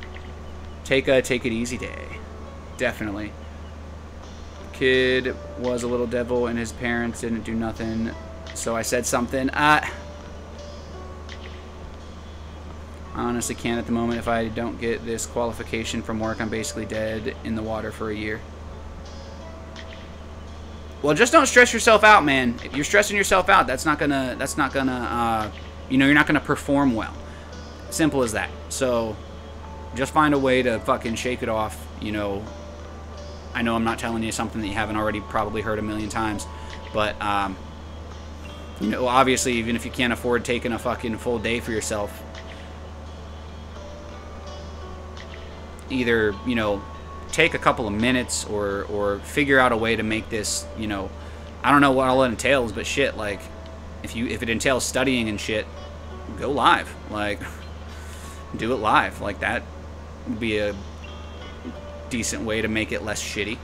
Take it easy day. Definitely. Kid was a little devil and his parents didn't do nothing, so I said something. I honestly can't at the moment. If I don't get this qualification from work, I'm basically dead in the water for a year. Well, just don't stress yourself out, man. If you're stressing yourself out, that's not gonna, you know, you're not gonna perform well. Simple as that. So, just find a way to fucking shake it off, you know. I know I'm not telling you something that you haven't already probably heard a million times, but, you know, obviously, even if you can't afford taking a fucking full day for yourself, either, you know, take a couple of minutes or figure out a way to make this, you know, I don't know what all it entails, but shit, like, if it entails studying and shit, go live. Like, do it live. Like, that would be a decent way to make it less shitty.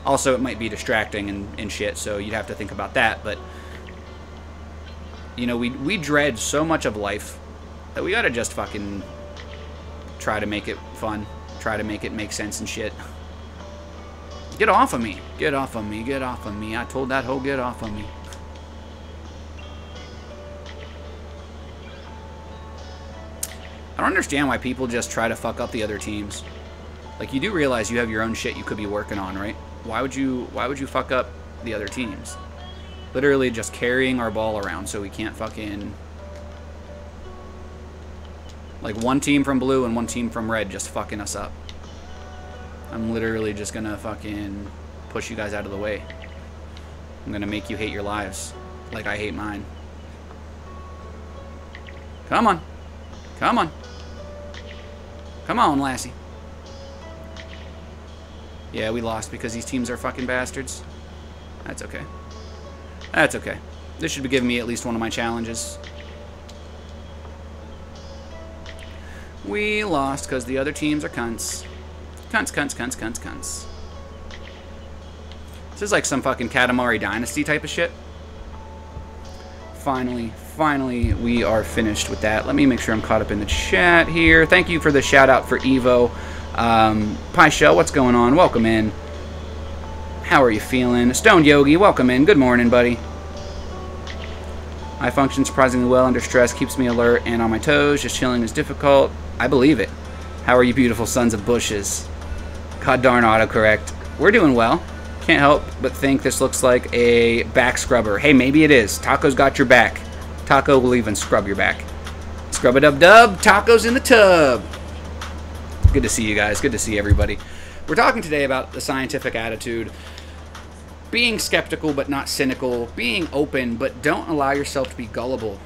Also, it might be distracting and shit, so you'd have to think about that. But, you know, we dread so much of life that we gotta just fucking try to make it fun. Try to make it make sense and shit. Get off of me. Get off of me. Get off of me. I told that hoe, get off of me. I don't understand why people just try to fuck up the other teams. Like, you do realize you have your own shit you could be working on, right? Why would you fuck up the other teams? Literally just carrying our ball around so we can't fucking... Like, one team from blue and one team from red just fucking us up. I'm literally just gonna fucking push you guys out of the way. I'm gonna make you hate your lives like I hate mine. Come on. Come on. Come on, lassie. Yeah, we lost because these teams are fucking bastards. That's okay. That's okay. This should be giving me at least one of my challenges. We lost because the other teams are cunts. Cunts. This is like some fucking Katamari Dynasty type of shit. Finally, we are finished with that. Let me make sure I'm caught up in the chat here. Thank you for the shout out for Evo. Pie Shell, what's going on? Welcome in. How are you feeling? Stone Yogi, welcome in. Good morning, buddy. I function surprisingly well under stress, keeps me alert and on my toes. Just chilling is difficult. I believe it. How are you beautiful sons of bushes? God darn autocorrect. We're doing well. Can't help but think this looks like a back scrubber. Hey, maybe it is. Taco's got your back. Taco will even scrub your back. Scrub it up, dub. Taco's in the tub. Good to see you guys. Good to see everybody. We're talking today about the scientific attitude. Being skeptical but not cynical. Being open but don't allow yourself to be gullible.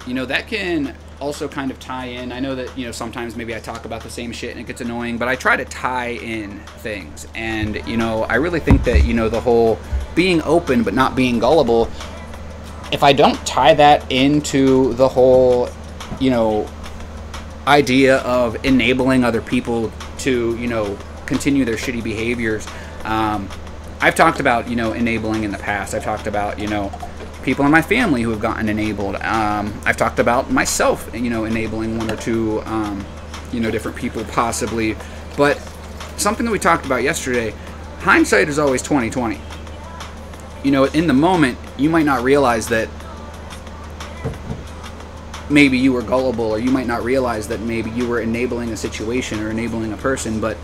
You know, that can also kind of tie in. I know that, you know, sometimes maybe I talk about the same shit and it gets annoying, but I try to tie in things. And, you know, I really think that, you know, the whole being open but not being gullible, if I don't tie that into the whole, you know, idea of enabling other people to, you know, continue their shitty behaviors, I've talked about, you know, enabling in the past. I've talked about, you know, people in my family who have gotten enabled. I've talked about myself, you know, enabling one or two, you know, different people possibly. But something that we talked about yesterday, hindsight is always 20/20. You know, in the moment, you might not realize that maybe you were gullible, or you might not realize that maybe you were enabling a situation or enabling a person, but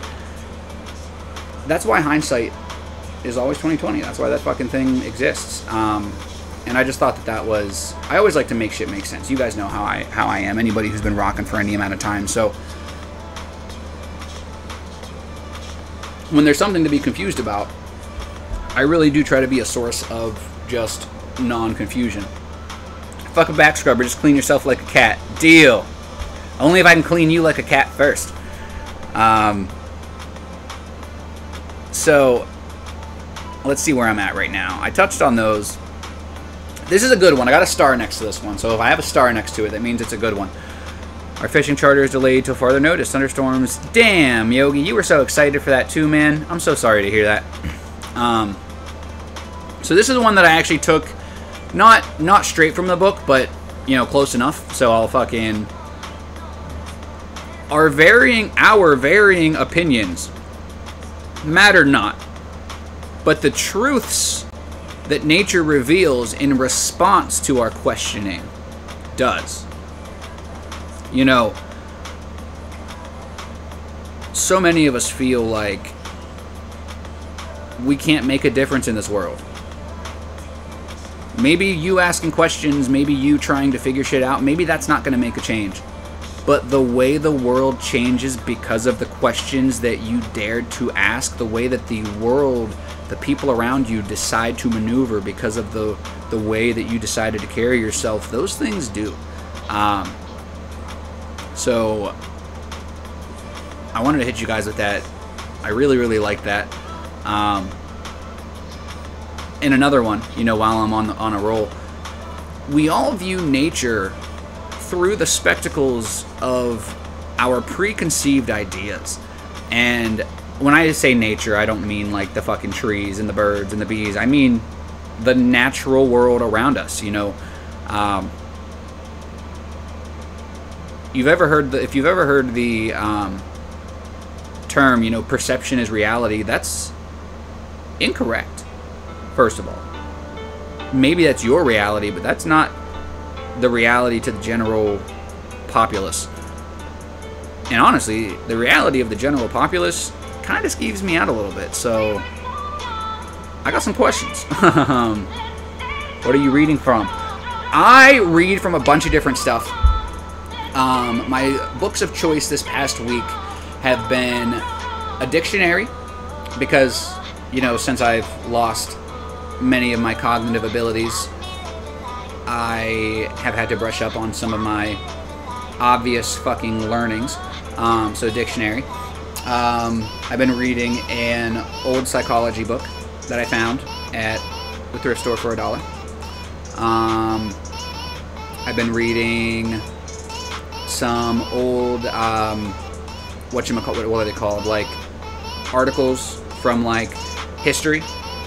that's why hindsight is always 20/20. That's why that fucking thing exists. And I just thought that that was... I always like to make shit make sense. You guys know how I am. Anybody who's been rocking for any amount of time. So when there's something to be confused about, I really do try to be a source of just non-confusion. Fuck a back scrubber. Just clean yourself like a cat. Deal. Only if I can clean you like a cat first. So let's see where I'm at right now. I touched on those. This is a good one. I got a star next to this one, so if I have a star next to it, that means it's a good one. Our fishing charter is delayed till further notice. Thunderstorms. Damn, Yogi, you were so excited for that too, man. I'm so sorry to hear that. So this is one that I actually took, not straight from the book, but, you know, close enough. So I'll fucking... Our varying opinions matter not, but the truths that nature reveals in response to our questioning does. You know, so many of us feel like we can't make a difference in this world. Maybe you asking questions, maybe you trying to figure shit out, maybe that's not going to make a change. But the way the world changes because of the questions that you dared to ask, the way that the world, the people around you decide to maneuver because of the way that you decided to carry yourself, those things do. So I wanted to hit you guys with that. I really, really like that. And another one, you know, while I'm on a roll, we all view nature through the spectacles of our preconceived ideas. And when I say nature, I don't mean like the fucking trees and the birds and the bees. I mean the natural world around us, you know. If you've ever heard the term, you know, perception is reality, that's incorrect, first of all. Maybe that's your reality, but that's not the reality to the general populace. And honestly, the reality of the general populace kind of skeeves me out a little bit. So I got some questions. What are you reading from? I read from a bunch of different stuff. My books of choice this past week have been a dictionary, because, you know, since I've lost many of my cognitive abilities, I have had to brush up on some of my obvious fucking learnings. So dictionary. I've been reading an old psychology book that I found at the thrift store for $1. I've been reading some old what are they called? Like articles from like history,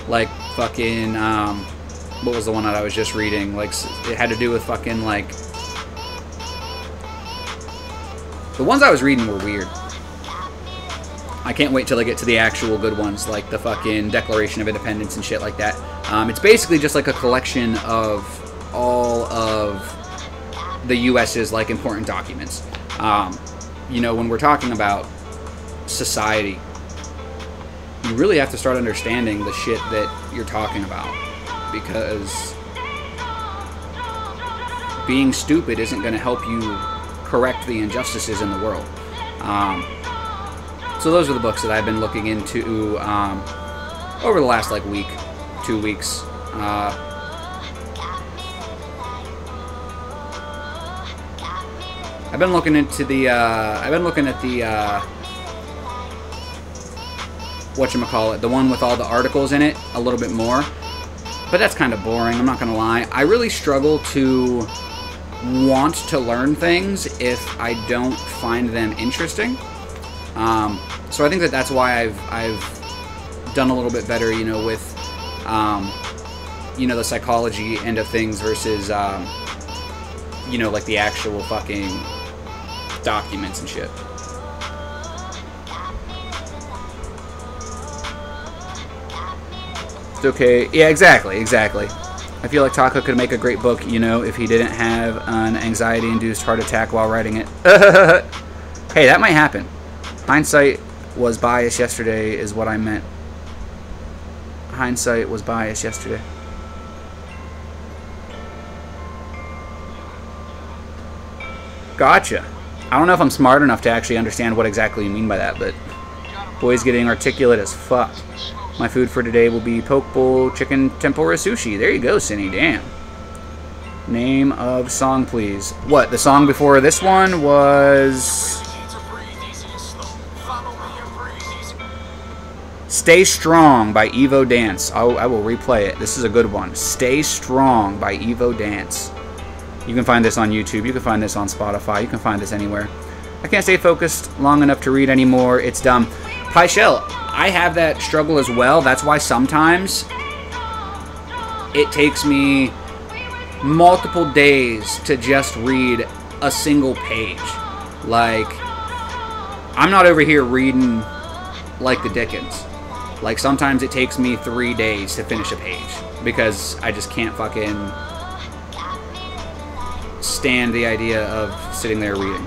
like fucking what was the one that I was just reading? Like it had to do with fucking like the ones I was reading were weird. I can't wait till I get to the actual good ones, like the fucking Declaration of Independence and shit like that. It's basically just like a collection of all of the U.S.'s like important documents. You know, when we're talking about society, you really have to start understanding the shit that you're talking about, because being stupid isn't going to help you correct the injustices in the world. So those are the books that I've been looking into over the last like week, 2 weeks. I've been looking into the whatchamacallit, the one with all the articles in it a little bit more, but that's kind of boring, I'm not gonna lie. I really struggle to want to learn things if I don't find them interesting. So I think that that's why I've done a little bit better, you know, with you know, the psychology end of things versus you know, like the actual fucking documents and shit. It's okay. Yeah, exactly. I feel like Taco could make a great book, you know, if he didn't have an anxiety-induced heart attack while writing it. Hey, that might happen. Hindsight was biased yesterday is what I meant. Hindsight was biased yesterday. Gotcha. I don't know if I'm smart enough to actually understand what exactly you mean by that, but boy's getting articulate as fuck. My food for today will be poke bowl, chicken tempura sushi. There you go, Cindy. Damn. Name of song, please. What? The song before this one was Stay Strong by Evo Dance. I will replay it. This is a good one. Stay Strong by Evo Dance. You can find this on YouTube. You can find this on Spotify. You can find this anywhere. I can't stay focused long enough to read anymore. It's dumb. Pyshell, I have that struggle as well. That's why sometimes it takes me multiple days to just read a single page. Like, I'm not over here reading like the Dickens. Like, sometimes it takes me 3 days to finish a page because I just can't fucking stand the idea of sitting there reading.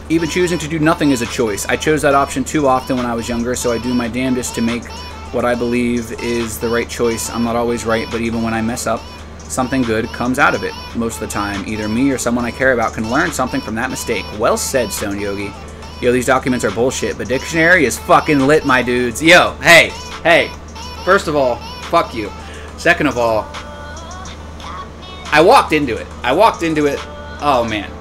Even choosing to do nothing is a choice. I chose that option too often when I was younger, so I do my damnedest to make what I believe is the right choice. I'm not always right, but even when I mess up, something good comes out of it. Most of the time, either me or someone I care about can learn something from that mistake. Well said, Stone Yogi. Yo, these documents are bullshit, but dictionary is fucking lit, my dudes. Yo, hey. First of all, fuck you. Second of all, I walked into it. Oh, man.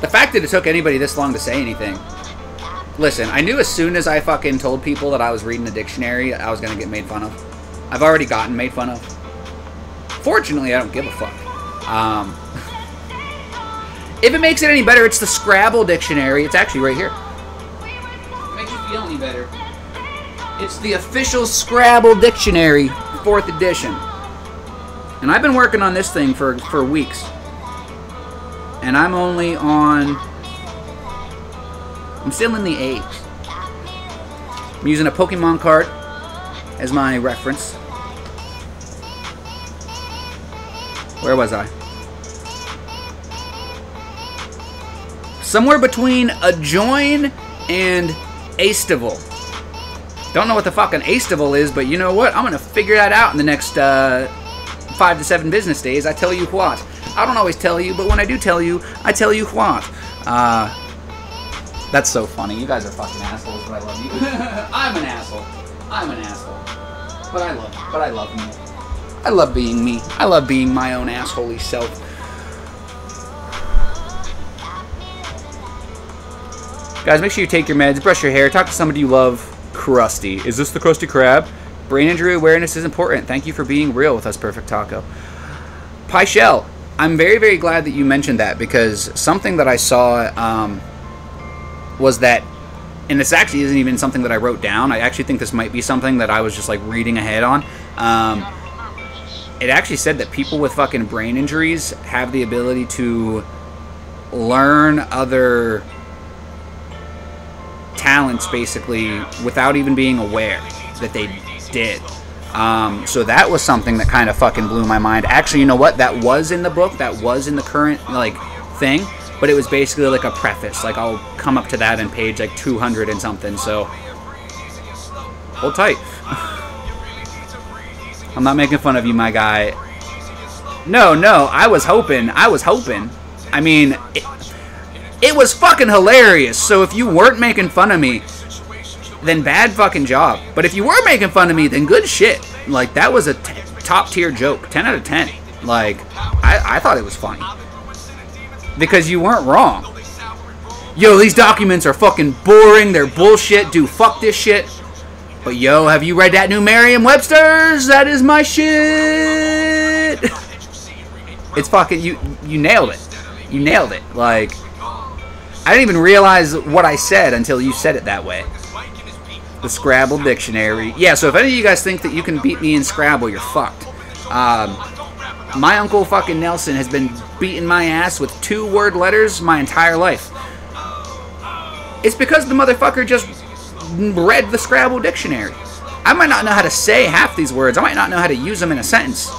The fact that it took anybody this long to say anything. Listen, I knew as soon as I fucking told people that I was reading a dictionary, I was going to get made fun of. I've already gotten made fun of. Fortunately, I don't give a fuck. If it makes it any better, it's the Scrabble dictionary. It's actually right here. If it makes you feel any better, it's the official Scrabble dictionary, 4th edition. And I've been working on this thing for weeks. And I'm only on... I'm still in the A's. I'm using a Pokemon card as my reference. Where was I? Somewhere between a join and Astival. Don't know what the fucking Astival is, but you know what? I'm going to figure that out in the next 5 to 7 business days. I tell you what. I don't always tell you, but when I do tell you, I tell you what. That's so funny. You guys are fucking assholes, but I love you. I'm an asshole. But I love me. I love being me. I love being my own assholey self. Guys, make sure you take your meds, brush your hair, talk to somebody you love. Krusty. Is this the Krusty Krab? Brain injury awareness is important. Thank you for being real with us, Perfect Taco. Pie Shell, I'm very, very glad that you mentioned that, because something that I saw was that, and this actually isn't even something that I wrote down. I actually think this might be something that I was just like reading ahead on. It actually said that people with fucking brain injuries have the ability to learn other talents, basically, without even being aware that they did. So that was something that kind of fucking blew my mind. Actually, you know what? That was in the book. That was in the current, like, thing. But it was basically like a preface. Like, I'll come up to that in page, like, 200 and something. So, hold tight. I'm not making fun of you, my guy. No, I was hoping. I mean, it was fucking hilarious. So if you weren't making fun of me, then bad fucking job. But if you were making fun of me, then good shit. Like, that was a top tier joke. 10 out of 10. Like, I thought it was funny. Because you weren't wrong. Yo, these documents are fucking boring. They're bullshit. Dude, fuck this shit. But yo, have you read that new Merriam-Webster's? That is my shit. It's fucking, you nailed it. You nailed it. Like, I didn't even realize what I said until you said it that way. The Scrabble dictionary. Yeah, so if any of you guys think that you can beat me in Scrabble, you're fucked. My uncle fucking Nelson has been beating my ass with 2-word letters my entire life. It's because the motherfucker just read the Scrabble dictionary. I might not know how to say half these words. I might not know how to use them in a sentence.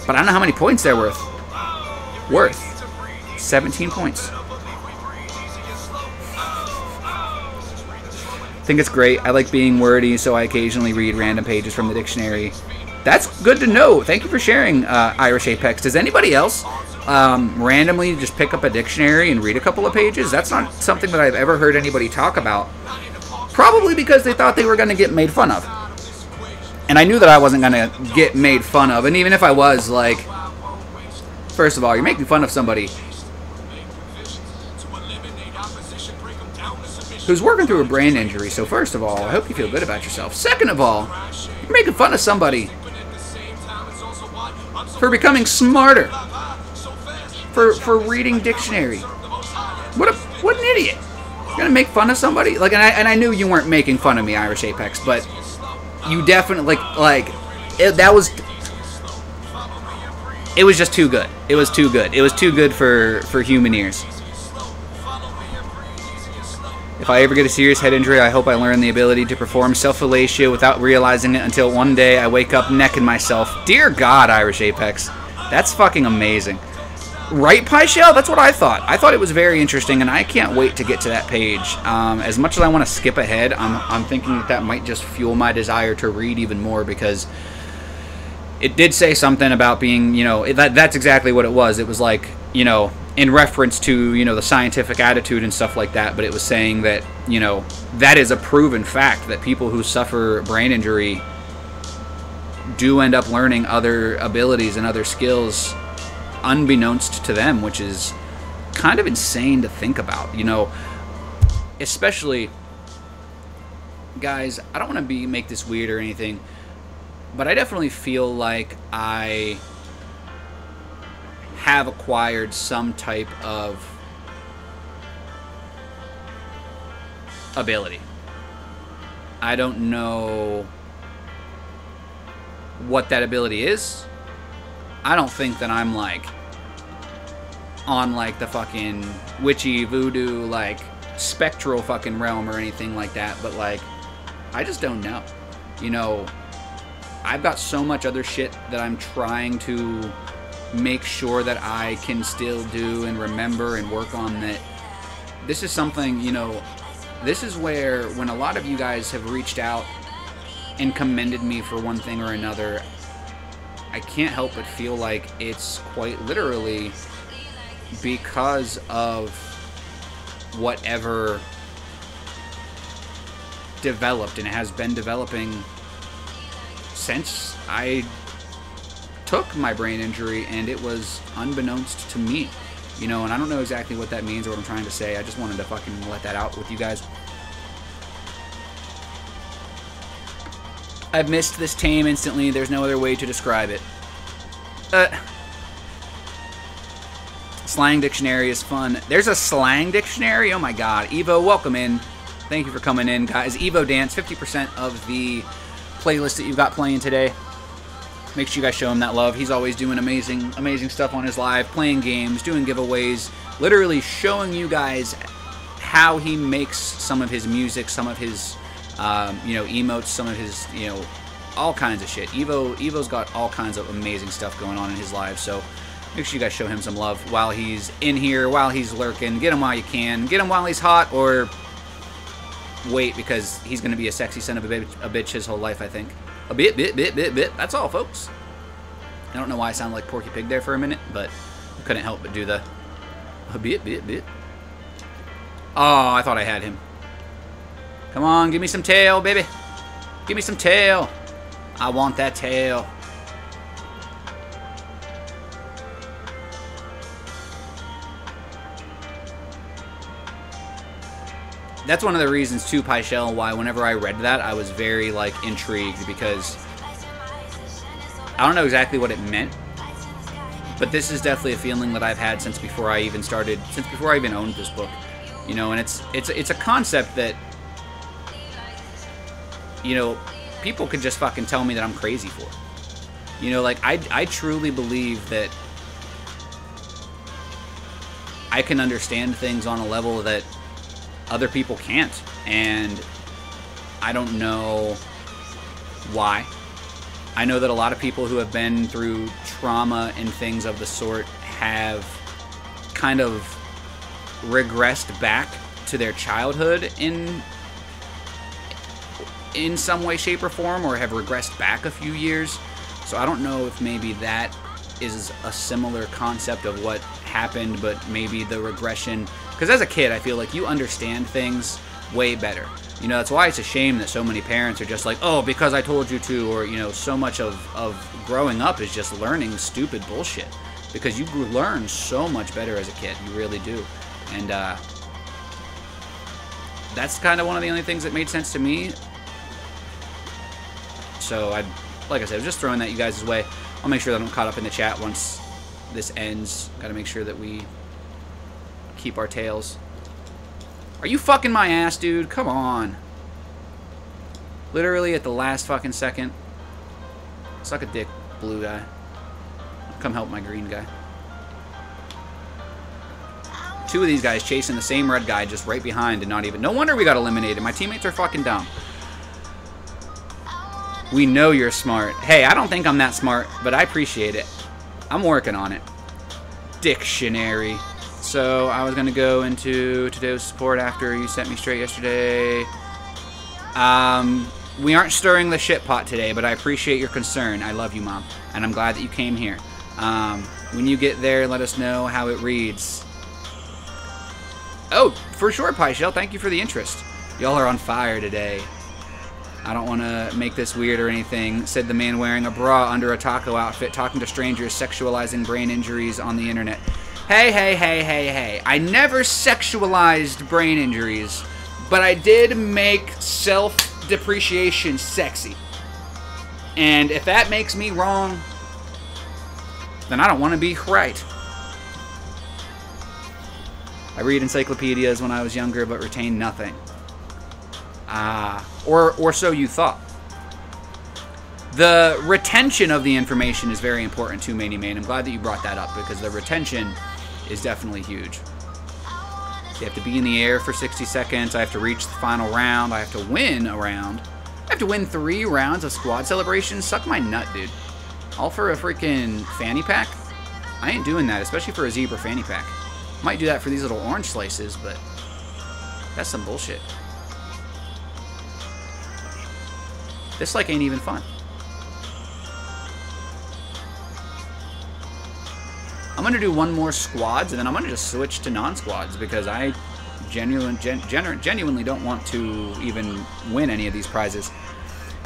But I know how many points they're worth. 17 points. I think it's great. I like being wordy, so I occasionally read random pages from the dictionary. That's good to know. Thank you for sharing, Irish Apex. Does anybody else randomly just pick up a dictionary and read a couple of pages? That's not something that I've ever heard anybody talk about. Probably because they thought they were going to get made fun of. And I knew that I wasn't going to get made fun of. And even if I was, like, first of all, you're making fun of somebody who's working through a brain injury. So first of all, I hope you feel good about yourself. Second of all, you're making fun of somebody for becoming smarter, for reading dictionary. What an idiot! You're gonna make fun of somebody? Like, and I knew you weren't making fun of me, Irish Apex, but you definitely it was just too good. It was too good. It was too good for human ears. If I ever get a serious head injury, I hope I learn the ability to perform self-fellatio without realizing it until one day I wake up necking myself. Dear God, Irish Apex. That's fucking amazing. Right, Pie Shell? That's what I thought. I thought it was very interesting, and I can't wait to get to that page. As much as I want to skip ahead, I'm thinking that might just fuel my desire to read even more, because it did say something about being, you know, that's exactly what it was. It was like, you know, in reference to, you know, the scientific attitude and stuff like that, but it was saying that, you know, that is a proven fact that people who suffer brain injury do end up learning other abilities and other skills unbeknownst to them, which is kind of insane to think about, you know. Especially, guys, I don't want to make this weird or anything, but I definitely feel like I have acquired some type of ability. I don't know what that ability is. I don't think that I'm like on like the fucking witchy voodoo like spectral fucking realm or anything like that, but like I just don't know. You know, I've got so much other shit that I'm trying to make sure that I can still do and remember and work on, that this is something, you know, this is where when a lot of you guys have reached out and commended me for one thing or another, I can't help but feel like it's quite literally because of whatever developed and has been developing since I took my brain injury, and it was unbeknownst to me, you know, and I don't know exactly what that means or what I'm trying to say. I just wanted to fucking let that out with you guys. I've missed this tame instantly. There's no other way to describe it. Slang dictionary is fun. There's a slang dictionary? Oh my god. Evo, welcome in. Thank you for coming in, guys. Evo Dance, 50% of the playlist that you've got playing today. Make sure you guys show him that love. He's always doing amazing stuff on his live, playing games, doing giveaways, literally showing you guys how he makes some of his music, some of his, emotes, some of his, all kinds of shit. Evo's got all kinds of amazing stuff going on in his live, so make sure you guys show him some love while he's in here, while he's lurking. Get him while you can. Get him while he's hot, or wait, because he's going to be a sexy son of a bitch his whole life, I think. A bit. That's all, folks. I don't know why I sound like Porky Pig there for a minute, but I couldn't help but do the a bit. Oh, I thought I had him. Come on, give me some tail, baby. Give me some tail. I want that tail. That's one of the reasons, too, Pyshell, why whenever I read that, I was very, intrigued, because I don't know exactly what it meant, but this is definitely a feeling that I've had since before I even owned this book, and it's a concept that, people could just fucking tell me that I'm crazy for. I truly believe that I can understand things on a level that other people can't, and I don't know why. I know that a lot of people who have been through trauma and things of the sort have kind of regressed back to their childhood in some way, shape, or form, or have regressed back a few years. So I don't know if maybe that is a similar concept of what happened, but maybe the regression. Because as a kid, I feel like you understand things way better. That's why it's a shame that so many parents are just like, oh, because I told you to, or, so much of growing up is just learning stupid bullshit. Because you learn so much better as a kid. You really do. And that's kind of one of the only things that made sense to me. So, like I said, I was just throwing that you guys' way. I'll make sure that I'm caught up in the chat once this ends. Got to make sure that we keep our tails. Are you fucking my ass, dude? Come on. Literally at the last fucking second. Suck a dick, blue guy. Come help my green guy. Two of these guys chasing the same red guy just right behind and not even... No wonder we got eliminated. My teammates are fucking dumb. We know you're smart. Hey, I don't think I'm that smart, but I appreciate it. I'm working on it. Dictionary. So, I was going to go into today's support after you set me straight yesterday. We aren't stirring the shit pot today, but I appreciate your concern. I love you, Mom. And I'm glad that you came here. When you get there, let us know how it reads. Oh, for sure, Pyshell. Thank you for the interest. Y'all are on fire today. I don't want to make this weird or anything, said the man wearing a bra under a taco outfit, talking to strangers, sexualizing brain injuries on the internet. Hey. I never sexualized brain injuries, but I did make self-depreciation sexy. And if that makes me wrong, then I don't want to be right. I read encyclopedias when I was younger, but retained nothing. Or so you thought. The retention of the information is very important too, Manny Man. I'm glad that you brought that up, because the retention is definitely huge. You have to be in the air for 60 seconds. I have to reach the final round. I have to win a round. I have to win 3 rounds of squad celebrations. Suck my nut, dude. All for a freaking fanny pack? I ain't doing that, especially for a zebra fanny pack. Might do that for these little orange slices, but that's some bullshit. This ain't even fun. I'm gonna do one more squads, and then I'm gonna just switch to non-squads, because I genuinely don't want to even win any of these prizes.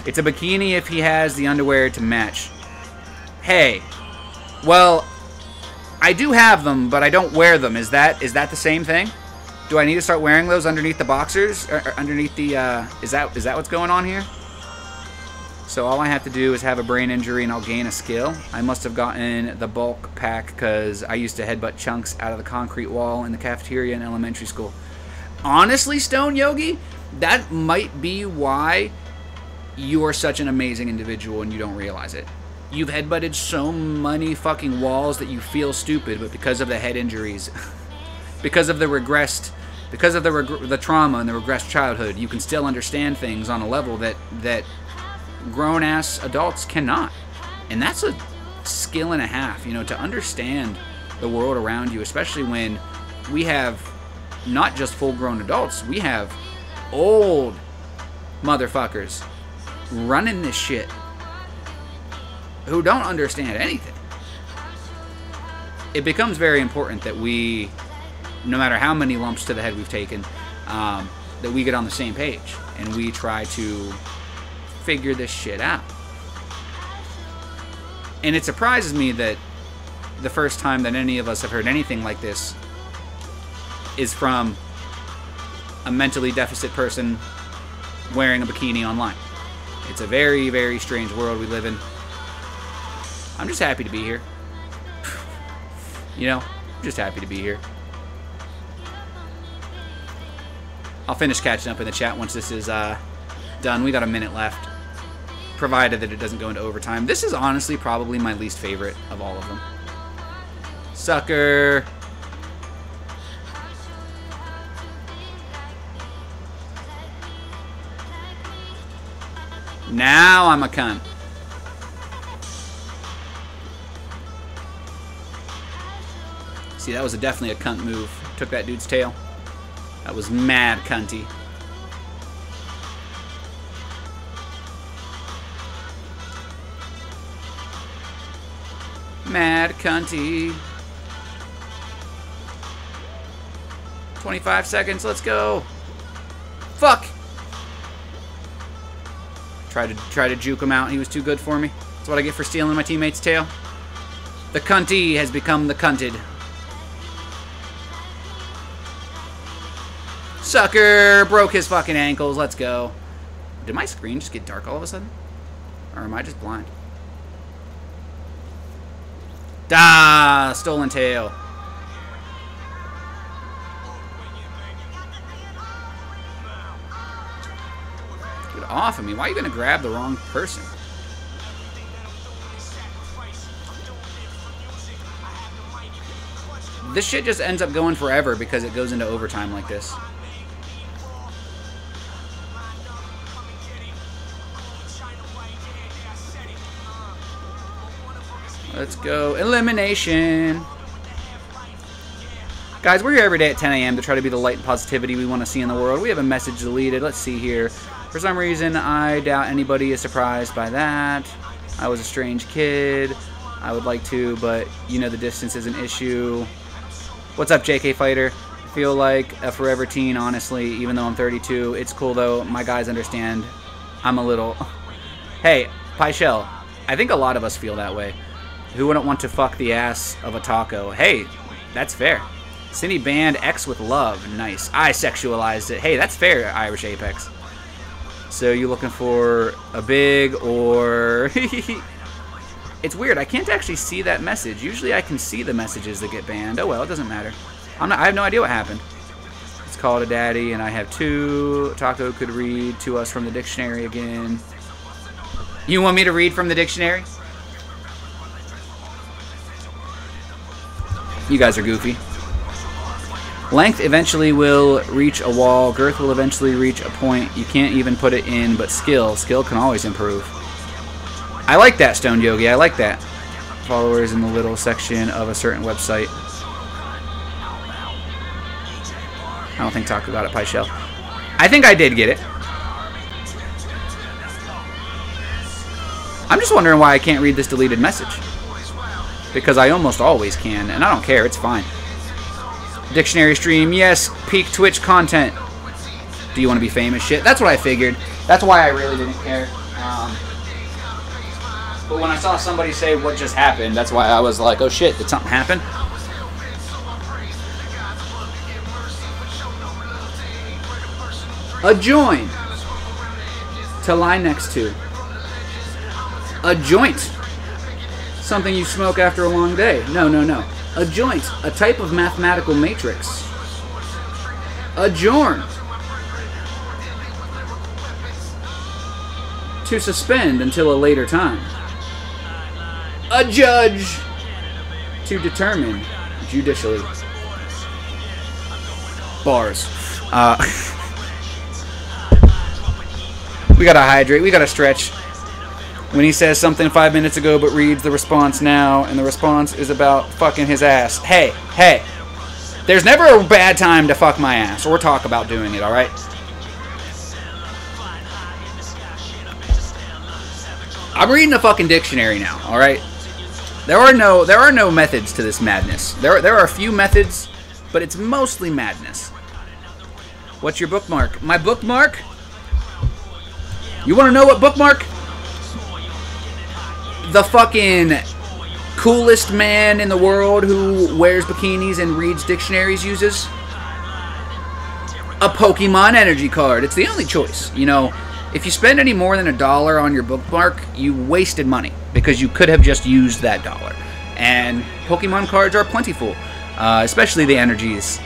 It's a bikini if he has the underwear to match. Hey, well, I do have them, but I don't wear them. Is that the same thing? Do I need to start wearing those underneath the boxers? Or underneath the, is that what's going on here? So all I have to do is have a brain injury and I'll gain a skill. I must have gotten the bulk pack because I used to headbutt chunks out of the concrete wall in the cafeteria in elementary school. Honestly, Stone Yogi, that might be why you are such an amazing individual and you don't realize it. You've headbutted so many fucking walls that you feel stupid, but because of the head injuries, because of the regressed, because of the trauma and the regressed childhood, you can still understand things on a level that grown-ass adults cannot. And that's a skill and a half, you know, to understand the world around you, especially when we have not just full-grown adults, we have old motherfuckers running this shit who don't understand anything. It becomes very important that we, no matter how many lumps to the head we've taken, that we get on the same page and we try to figure this shit out. And it surprises me that the first time that any of us have heard anything like this is from a mentally deficit person wearing a bikini online. It's a very, very strange world we live in. I'm just happy to be here. You know, I'm just happy to be here. I'll finish catching up in the chat once this is done. We got a minute left, provided that it doesn't go into overtime. This is honestly probably my least favorite of all of them. Sucker. Now I'm a cunt. See, that was definitely a cunt move. Took that dude's tail. That was mad cunty. Mad cunty. 25 seconds, let's go. Fuck! Tried to juke him out. He was too good for me. That's what I get for stealing my teammate's tail. The cunty has become the cunted. Sucker! Broke his fucking ankles. Let's go. Did my screen just get dark all of a sudden? Or am I just blind? Da! Stolen tail. Get off of me. Why are you going to grab the wrong person? This shit just ends up going forever because it goes into overtime like this. Let's go. Elimination. Guys, we're here every day at 10 a.m. to try to be the light and positivity we want to see in the world. We have a message deleted. Let's see here. For some reason, I doubt anybody is surprised by that. I was a strange kid. I would like to, but you know the distance is an issue. What's up, JK Fighter? I feel like a forever teen, honestly, even though I'm 32. It's cool, though. My guys understand. I'm a little... Hey, Pyshell, I think a lot of us feel that way. Who wouldn't want to fuck the ass of a taco? Hey, that's fair. Cindy banned X with love. Nice. I sexualized it. Hey, that's fair, Irish Apex. So you looking for a big or... It's weird. I can't actually see that message. Usually I can see the messages that get banned. Oh, well, it doesn't matter. I have no idea what happened. It's called a daddy, and I have two. Taco could read to us from the dictionary again. You want me to read from the dictionary? You guys are goofy. Length eventually will reach a wall. Girth will eventually reach a point. You can't even put it in, but skill can always improve. I like that, Stone Yogi. I like that. Followers in the little section of a certain website. I don't think Taco got it, Pyshell. I think I did get it. I'm just wondering why I can't read this deleted message. Because I almost always can, and I don't care. It's fine. Dictionary stream, yes. Peak Twitch content. Do you want to be famous? Shit. That's what I figured. That's why I really didn't care. But when I saw somebody say what just happened, that's why I was like, oh shit, did something happen? A join to lie next to. A joint. Something you smoke after a long day. No, no, no. A joint. A type of mathematical matrix. Adjourn. To suspend until a later time. A judge. To determine judicially. Bars. We gotta hydrate. We gotta stretch. When he says something 5 minutes ago but reads the response now, and the response is about fucking his ass. Hey, hey. There's never a bad time to fuck my ass or talk about doing it, alright? I'm reading a fucking dictionary now, alright? There are no methods to this madness. There are a few methods, but it's mostly madness. What's your bookmark? My bookmark? You want to know what bookmark? The fucking coolest man in the world who wears bikinis and reads dictionaries uses? A Pokemon energy card. It's the only choice. You know, if you spend any more than $1 on your bookmark, you wasted money because you could have just used that $1. And Pokemon cards are plentiful, especially the energies.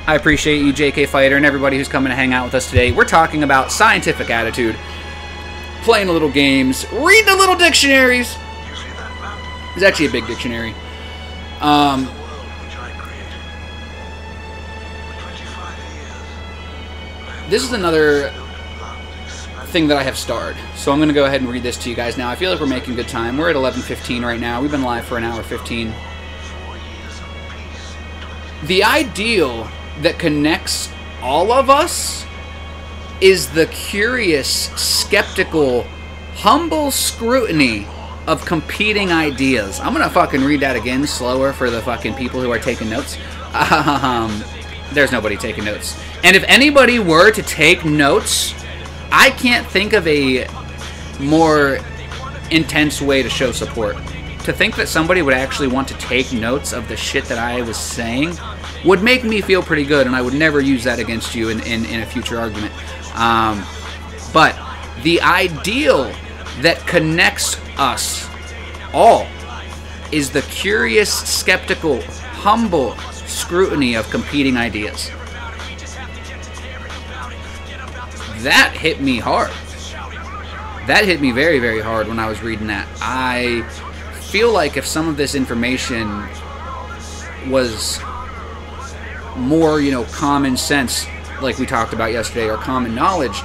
I appreciate you, JK Fighter, and everybody who's coming to hang out with us today. We're talking about scientific attitude, playing a little games, reading a little dictionaries. It's actually a big dictionary. This is another thing that I have starred. So I'm going to go ahead and read this to you guys now. I feel like we're making good time. We're at 11:15 right now. We've been live for an hour 15. The ideal that connects all of us is the curious, skeptical, humble scrutiny of competing ideas. I'm gonna fucking read that again slower for the fucking people who are taking notes. There's nobody taking notes. And if anybody were to take notes, I can't think of a more intense way to show support. To think that somebody would actually want to take notes of the shit that I was saying would make me feel pretty good, and I would never use that against you in a future argument. But the ideal that connects us all is the curious, skeptical, humble scrutiny of competing ideas. That hit me hard. That hit me very, very hard when I was reading that. I feel like if some of this information was more, you know, common sense, like we talked about yesterday, or common knowledge,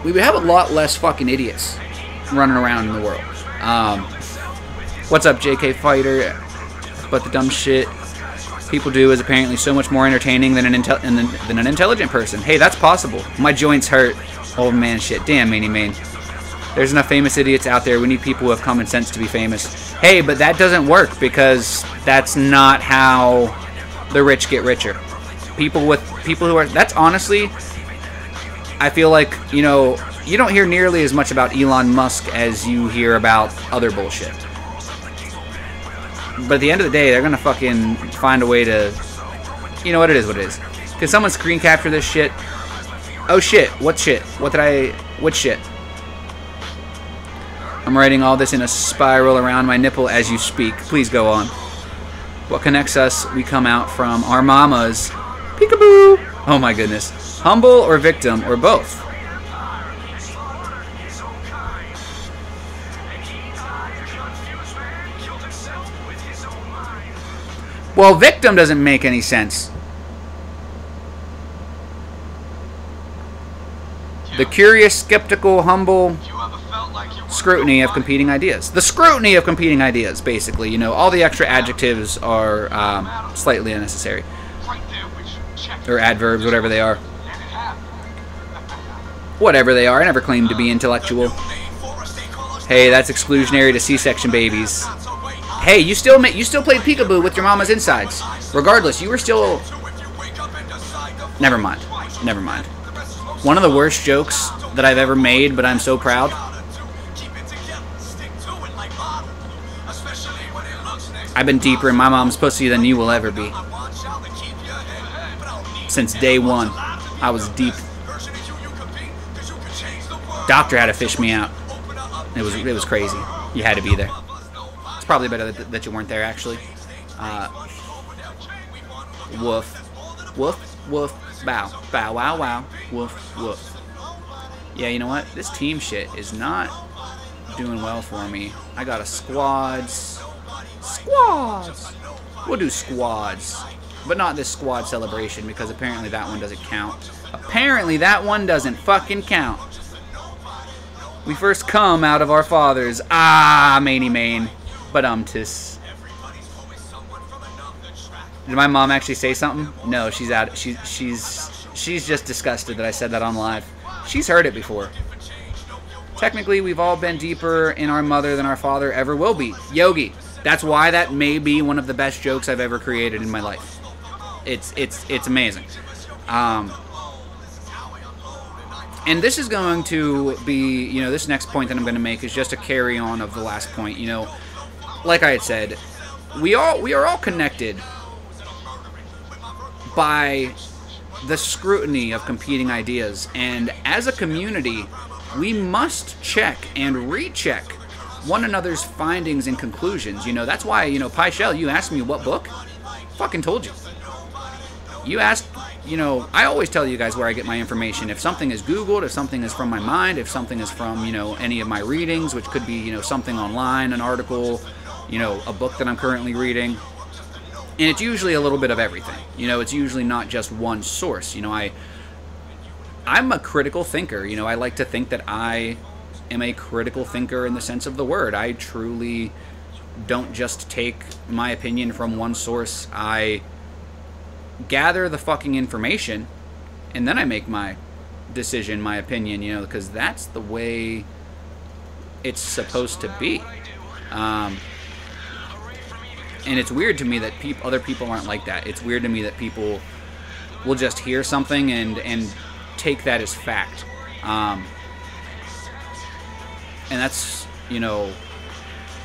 we would have a lot less fucking idiots running around in the world. What's up, JK Fighter? But the dumb shit people do is apparently so much more entertaining than an intelligent person. Hey, that's possible. My joints hurt. Old man shit. Damn, Manny Main. There's enough famous idiots out there. We need people who have common sense to be famous. Hey, but that doesn't work because that's not how the rich get richer. People who are... That's honestly... I feel like, you know, you don't hear nearly as much about Elon Musk as you hear about other bullshit. But at the end of the day, they're gonna fucking find a way to... You know what, it is what it is. Can someone screen capture this shit? Oh shit, what shit? What did I... Which shit? I'm writing all this in a spiral around my nipple as you speak. Please go on. What connects us? We come out from our mamas. Peekaboo! Oh my goodness. Humble or victim or both? Well, victim doesn't make any sense. The curious, skeptical, humble scrutiny of competing ideas. The scrutiny of competing ideas, basically. You know, all the extra adjectives are slightly unnecessary. Or adverbs, whatever they are. Whatever they are. I never claimed to be intellectual. Hey, that's exclusionary to C-section babies. Hey, you still played peekaboo with your mama's insides. Regardless, you were still... Never mind. Never mind. One of the worst jokes that I've ever made, but I'm so proud. I've been deeper in my mom's pussy than you will ever be. Since day one, I was deep. Doctor had to fish me out. It was crazy. You had to be there. It's probably better that you weren't there, actually. Woof. Woof, woof, bow. Bow, wow, wow. Woof, woof. Yeah, you know what? This team shit is not doing well for me. I got a squads. Squads! We'll do squads. But not this squad celebration, because apparently that one doesn't count. Apparently that one doesn't fucking count. We first come out of our fathers. Ah, Maney Main. But tis. Did my mom actually say something? No, she's out. She's just disgusted that I said that on live. She's heard it before. Technically, we've all been deeper in our mother than our father ever will be. Yogi. That's why that may be one of the best jokes I've ever created in my life. It's amazing. And this is going to be, you know, this next point that I'm going to make is just a carry on of the last point. You know, like I had said, we are all connected by the scrutiny of competing ideas, and as a community, we must check and recheck one another's findings and conclusions. You know, that's why, you know, Pyshell, you asked me what book? Fucking told you. You asked, you know, I always tell you guys where I get my information. If something is Googled, if something is from my mind, if something is from, you know, any of my readings, which could be, you know, something online, an article, you know, a book that I'm currently reading. And it's usually a little bit of everything. You know, it's usually not just one source. You know, I'm a critical thinker. You know, I like to think that I am a critical thinker in the sense of the word. I truly don't just take my opinion from one source. I gather the fucking information, and then I make my decision, my opinion, you know, because that's the way it's supposed to be. And it's weird to me that other people aren't like that. It's weird to me that people will just hear something and take that as fact. And that's, you know,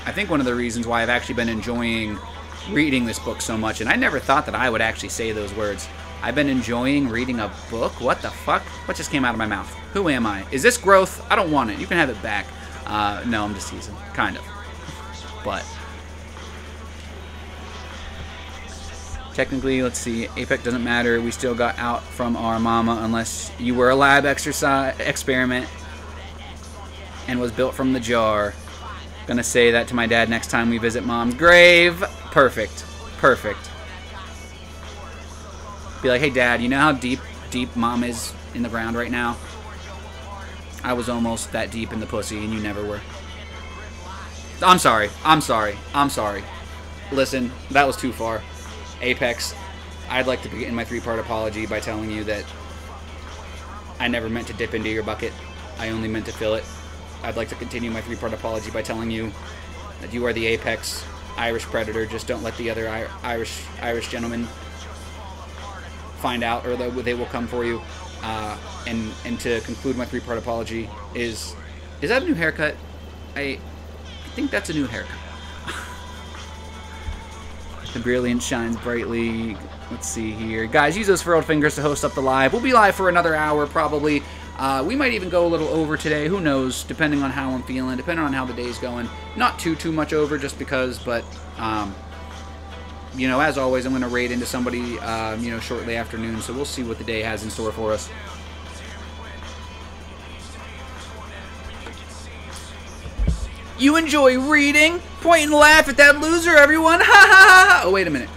I think one of the reasons why I've actually been enjoying reading this book so much, and I never thought that I would actually say those words. I've been enjoying reading a book. What the fuck? What just came out of my mouth? Who am I? Is this growth? I don't want it. You can have it back. No, I'm just teasing. Kind of. But technically, let's see, APEC doesn't matter. We still got out from our mama unless you were a lab experiment and was built from the jar. Gonna say that to my dad next time we visit mom's grave. Perfect. Perfect. Be like, hey dad, you know how deep mom is in the ground right now? I was almost that deep in the pussy and you never were. I'm sorry. I'm sorry. I'm sorry. Listen, that was too far. Apex, I'd like to begin my 3-part apology by telling you that I never meant to dip into your bucket. I only meant to fill it. I'd like to continue my 3-part apology by telling you that you are the apex Irish predator. Just don't let the other Irish gentlemen find out, or they will come for you. And to conclude my 3-part apology is that a new haircut? I think that's a new haircut. The brilliance shines brightly. Let's see here. Guys, use those furrowed fingers to host up the live. We'll be live for another hour, probably. We might even go a little over today. Who knows? Depending on how I'm feeling. Depending on how the day's going. Not too much over just because, but, you know, as always, I'm going to raid into somebody, you know, shortly after noon. So we'll see what the day has in store for us. You enjoy reading? Point and laugh at that loser, everyone. Ha ha ha ha. Oh, wait a minute.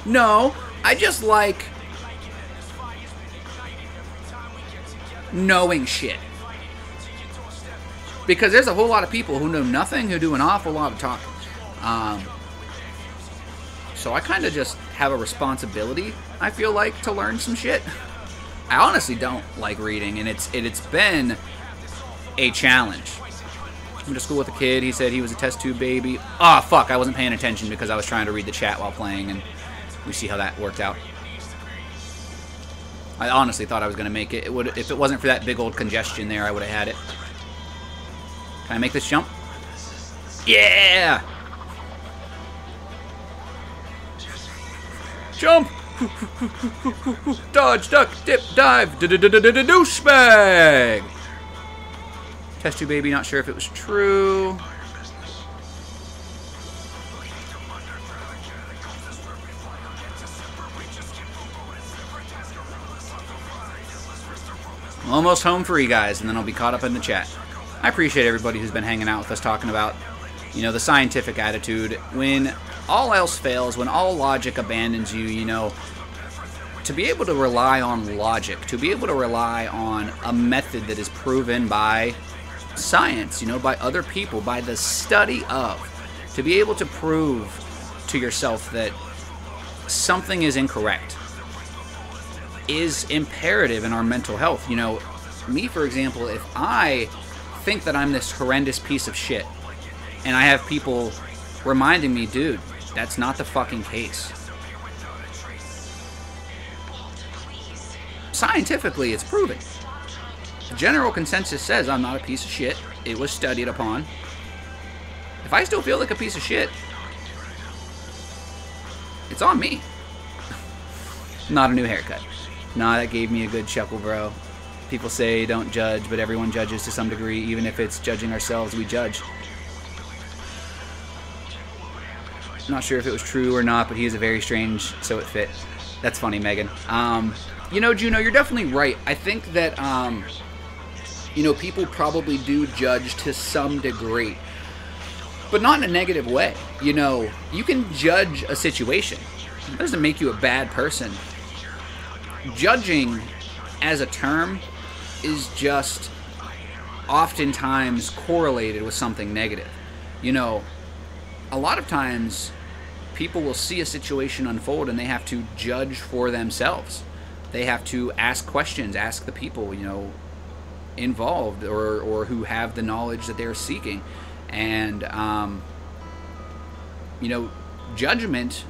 No, I just like knowing shit. Because there's a whole lot of people who know nothing, who do an awful lot of talking. So I kind of just have a responsibility, I feel like, to learn some shit. I honestly don't like reading, and it's been a challenge. Went to school with a kid. He said he was a test tube baby. Oh, fuck. I wasn't paying attention because I was trying to read the chat while playing, and we see how that worked out. I honestly thought I was going to make it. If it wasn't for that big old congestion there, I would have had it. Can I make this jump? Yeah! Jump! Dodge, duck, dip, dive. Douchebag. Test tube baby, not sure if it was true. Almost home free, guys, and then I'll be caught up in the chat. I appreciate everybody who's been hanging out with us talking about, you know, the scientific attitude. When all else fails, when all logic abandons you, you know, to be able to rely on logic, to be able to rely on a method that is proven by science, you know, by other people, by the study of, to be able to prove to yourself that something is incorrect is imperative in our mental health. You know, me, for example, if I think that I'm this horrendous piece of shit, and I have people reminding me, dude, that's not the fucking case. Scientifically, it's proven. The general consensus says I'm not a piece of shit. It was studied upon. If I still feel like a piece of shit, it's on me. Not a new haircut. Nah, that gave me a good chuckle, bro. People say don't judge, but everyone judges to some degree. Even if it's judging ourselves, we judge. Not sure if it was true or not, but he is a very strange, so it fit. That's funny, Megan. You know, Juno, you're definitely right. I think that, you know, people probably do judge to some degree, but not in a negative way. You know, you can judge a situation. It doesn't make you a bad person. Judging as a term is just oftentimes correlated with something negative. You know, a lot of times people will see a situation unfold and they have to judge for themselves. They have to ask questions, ask the people, you know, involved or who have the knowledge that they're seeking. And, you know, judgment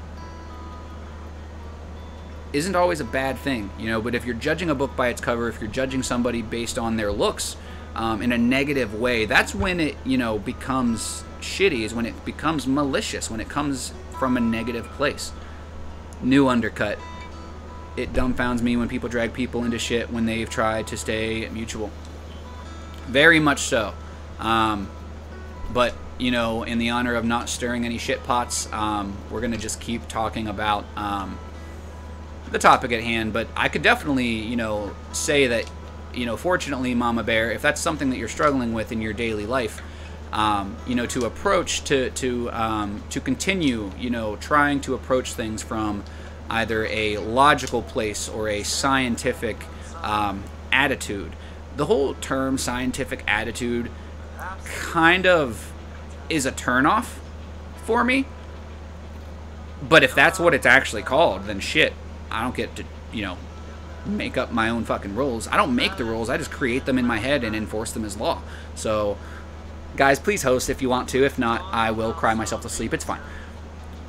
isn't always a bad thing, you know, but if you're judging a book by its cover, if you're judging somebody based on their looks in a negative way, that's when it, you know, becomes shitty, is when it becomes malicious, when it comes from a negative place. New undercut. It dumbfounds me when people drag people into shit when they've tried to stay mutual. Very much so. But, you know, in the honor of not stirring any shit pots, we're going to just keep talking about the topic at hand. But I could definitely, you know, say that, you know, fortunately, Mama Bear, if that's something that you're struggling with in your daily life, you know, to approach, to continue, you know, trying to approach things from either a logical place or a scientific attitude. The whole term scientific attitude kind of is a turnoff for me. But if that's what it's actually called, then shit, I don't get to, you know, make up my own fucking rules. I don't make the rules. I just create them in my head and enforce them as law. So, guys, please host if you want to. If not, I will cry myself to sleep. It's fine.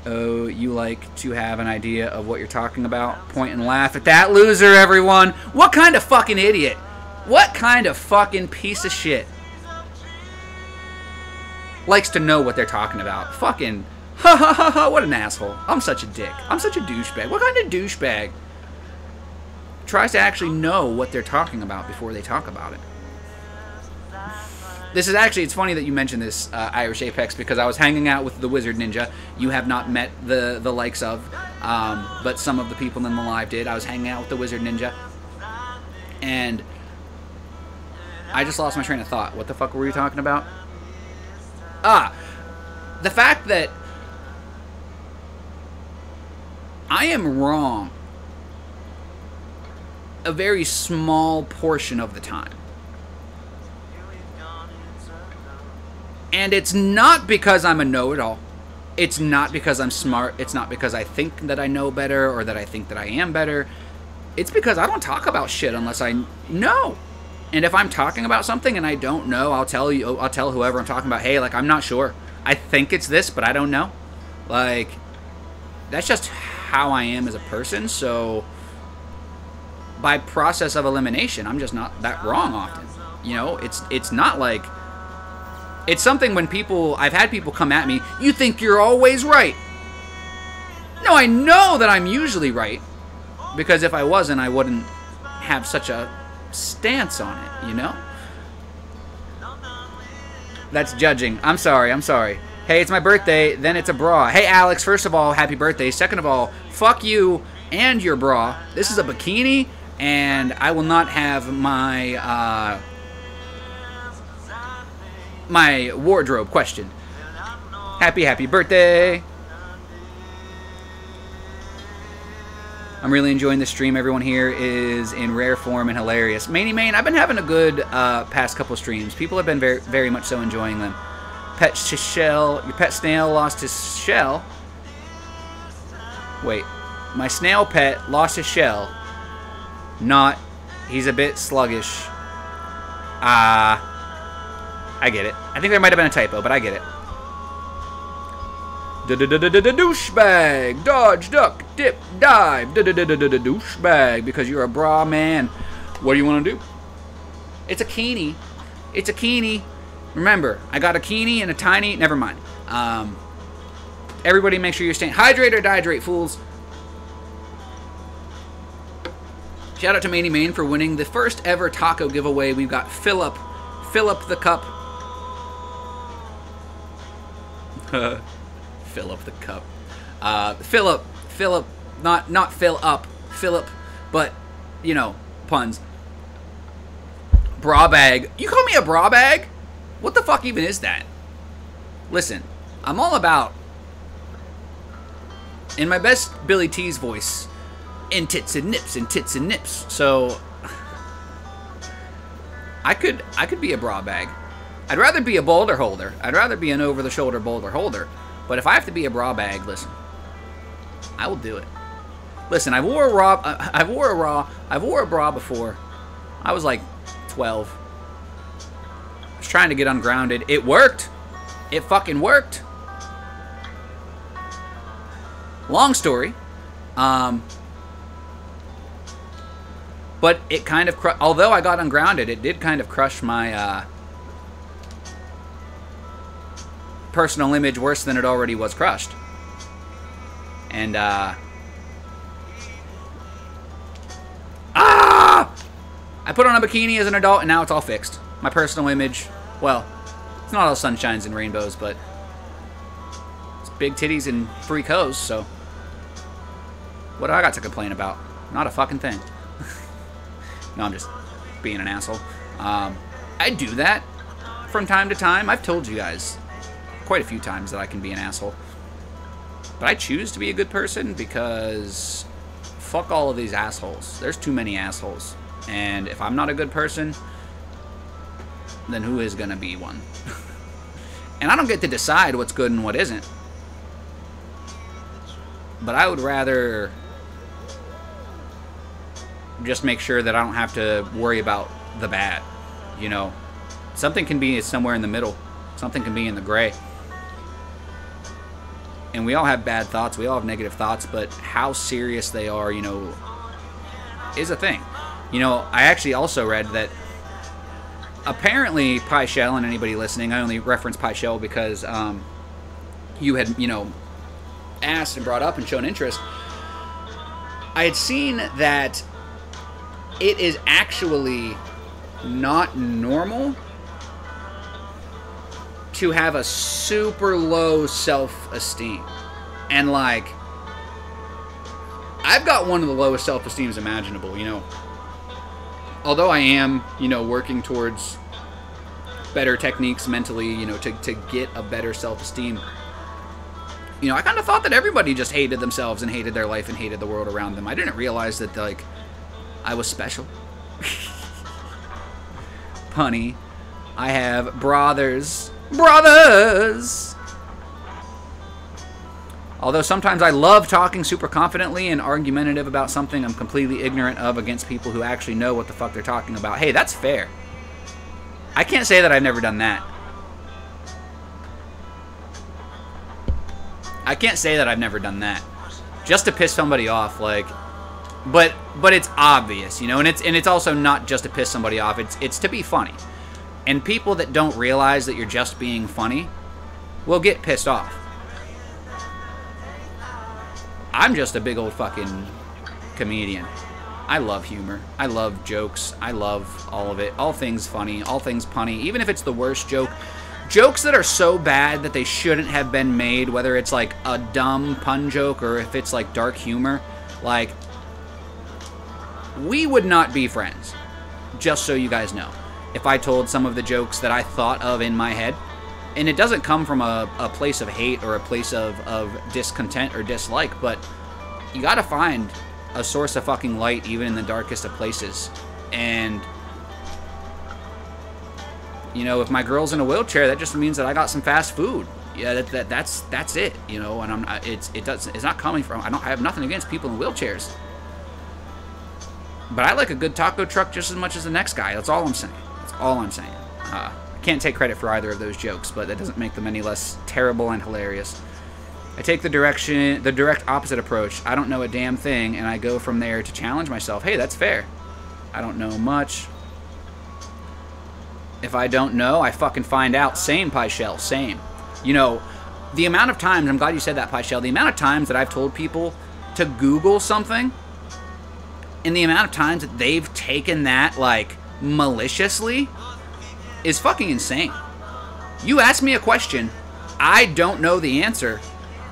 Oh, you like to have an idea of what you're talking about? Point and laugh at that loser, everyone. What kind of fucking idiot? What kind of fucking piece of shit likes to know what they're talking about? Fucking, ha ha ha ha, what an asshole. I'm such a dick. I'm such a douchebag. What kind of douchebag tries to actually know what they're talking about before they talk about it? This is actually, it's funny that you mentioned this, Irish Apex, because I was hanging out with the Wizard Ninja. You have not met the likes of, but some of the people in the live did. I was hanging out with the Wizard Ninja, and I just lost my train of thought. What the fuck were you talking about? The fact that I am wrong a very small portion of the time. And it's not because I'm a know-it-all. It's not because I'm smart. It's not because I think that I know better or that I think that I am better. It's because I don't talk about shit unless I know. And if I'm talking about something and I don't know, I'll tell whoever I'm talking about, hey, like, I'm not sure. I think it's this, but I don't know. Like, that's just how I am as a person. So by process of elimination, I'm just not that wrong often. You know, it's not like, it's something when people, I've had people come at me, you think you're always right. No, I know that I'm usually right, Because if I wasn't, I wouldn't have such a stance on it, you know? That's judging. I'm sorry. Hey, it's my birthday, then it's a bra. Hey, Alex, first of all, happy birthday. Second of all, fuck you and your bra. This is a bikini, and I will not have my, my wardrobe questioned. Happy birthday. I'm really enjoying the stream. Everyone here is in rare form and hilarious. Maney Main, I've been having a good past couple streams. People have been very, very much so enjoying them. Pet shell, your pet snail lost his shell. Wait, my snail pet lost his shell. Not, he's a bit sluggish. I get it. I think there might have been a typo, but I get it. Douchebag, dodge, duck, dip, dive, douchebag, because you're a bra man. What do you want to do? It's a kini. It's a kini. Remember, I got a kini and a tiny. Never mind. Everybody, make sure you're staying hydrate or dehydrate, fools. Shout out to Maney Main for winning the first ever taco giveaway. We've got Philip the cup. Fill up the cup. Philip, not fill up, Philip, but, you know, puns. Bra bag. You call me a bra bag? What the fuck even is that? Listen, I'm all about, in my best Billy T's voice, in tits and nips, so I could be a bra bag. I'd rather be a boulder holder. I'd rather be an over-the-shoulder boulder holder. But if I have to be a bra bag, listen, I will do it. Listen, I wore a bra before. I was like 12. I was trying to get ungrounded. It worked. It fucking worked. Long story. But it kind of, although I got ungrounded, it did kind of crush my personal image worse than it already was crushed. And, I put on a bikini as an adult, and now it's all fixed. My personal image, well, it's not all sunshines and rainbows, but it's big titties and freak hoes, so what do I got to complain about? Not a fucking thing. No, I'm just being an asshole. I do that from time to time. I've told you guys quite a few times that I can be an asshole. But I choose to be a good person because fuck all of these assholes. There's too many assholes. And if I'm not a good person, then who is going to be one? And I don't get to decide what's good and what isn't. But I would rather just make sure that I don't have to worry about the bad. You know, something can be somewhere in the middle. Something can be in the gray. And we all have bad thoughts. We all have negative thoughts. But how serious they are, you know, is a thing. You know, I actually also read that apparently Pie Shell, and anybody listening, I only reference Pie Shell because you had, you know, asked and brought up and shown interest. I had seen that it is actually not normal to have a super low self-esteem. And, like, I've got one of the lowest self-esteems imaginable, you know. Although I am, you know, working towards better techniques mentally, you know, to get a better self-esteem. You know, I kind of thought that everybody just hated themselves and hated their life and hated the world around them. I didn't realize that, like, I was special. Punny. I have brothers. Brothers! Although sometimes I love talking super confidently and argumentative about something I'm completely ignorant of against people who actually know what the fuck they're talking about. Hey, that's fair. I can't say that I've never done that. I can't say that I've never done that. Just to piss somebody off, like, but it's obvious, you know, and it's also not just to piss somebody off, it's to be funny. And people that don't realize that you're just being funny will get pissed off. I'm just a big old fucking comedian. I love humor. I love jokes. I love all of it. All things funny, all things punny. Even if it's the worst joke. Jokes that are so bad that they shouldn't have been made, whether it's like a dumb pun joke or if it's like dark humor. Like, we would not be friends, just so you guys know, if I told some of the jokes that I thought of in my head. And it doesn't come from a place of hate or a place of discontent or dislike, but you gotta find a source of fucking light even in the darkest of places. And you know, if my girl's in a wheelchair, that just means that I got some fast food. Yeah, that's it. You know, and it's not coming from. I have nothing against people in wheelchairs, but I like a good taco truck just as much as the next guy. That's all I'm saying. That's all I'm saying. I can't take credit for either of those jokes, but that doesn't make them any less terrible and hilarious. I take the direct opposite approach. I don't know a damn thing, and I go from there to challenge myself. Hey, that's fair. I don't know much. If I don't know, I fucking find out. Same, Pie Shell, same. You know, the amount of times, I'm glad you said that, Pie Shell, the amount of times that I've told people to Google something, and the amount of times that they've taken that, like, maliciously, is fucking insane. You ask me a question, I don't know the answer,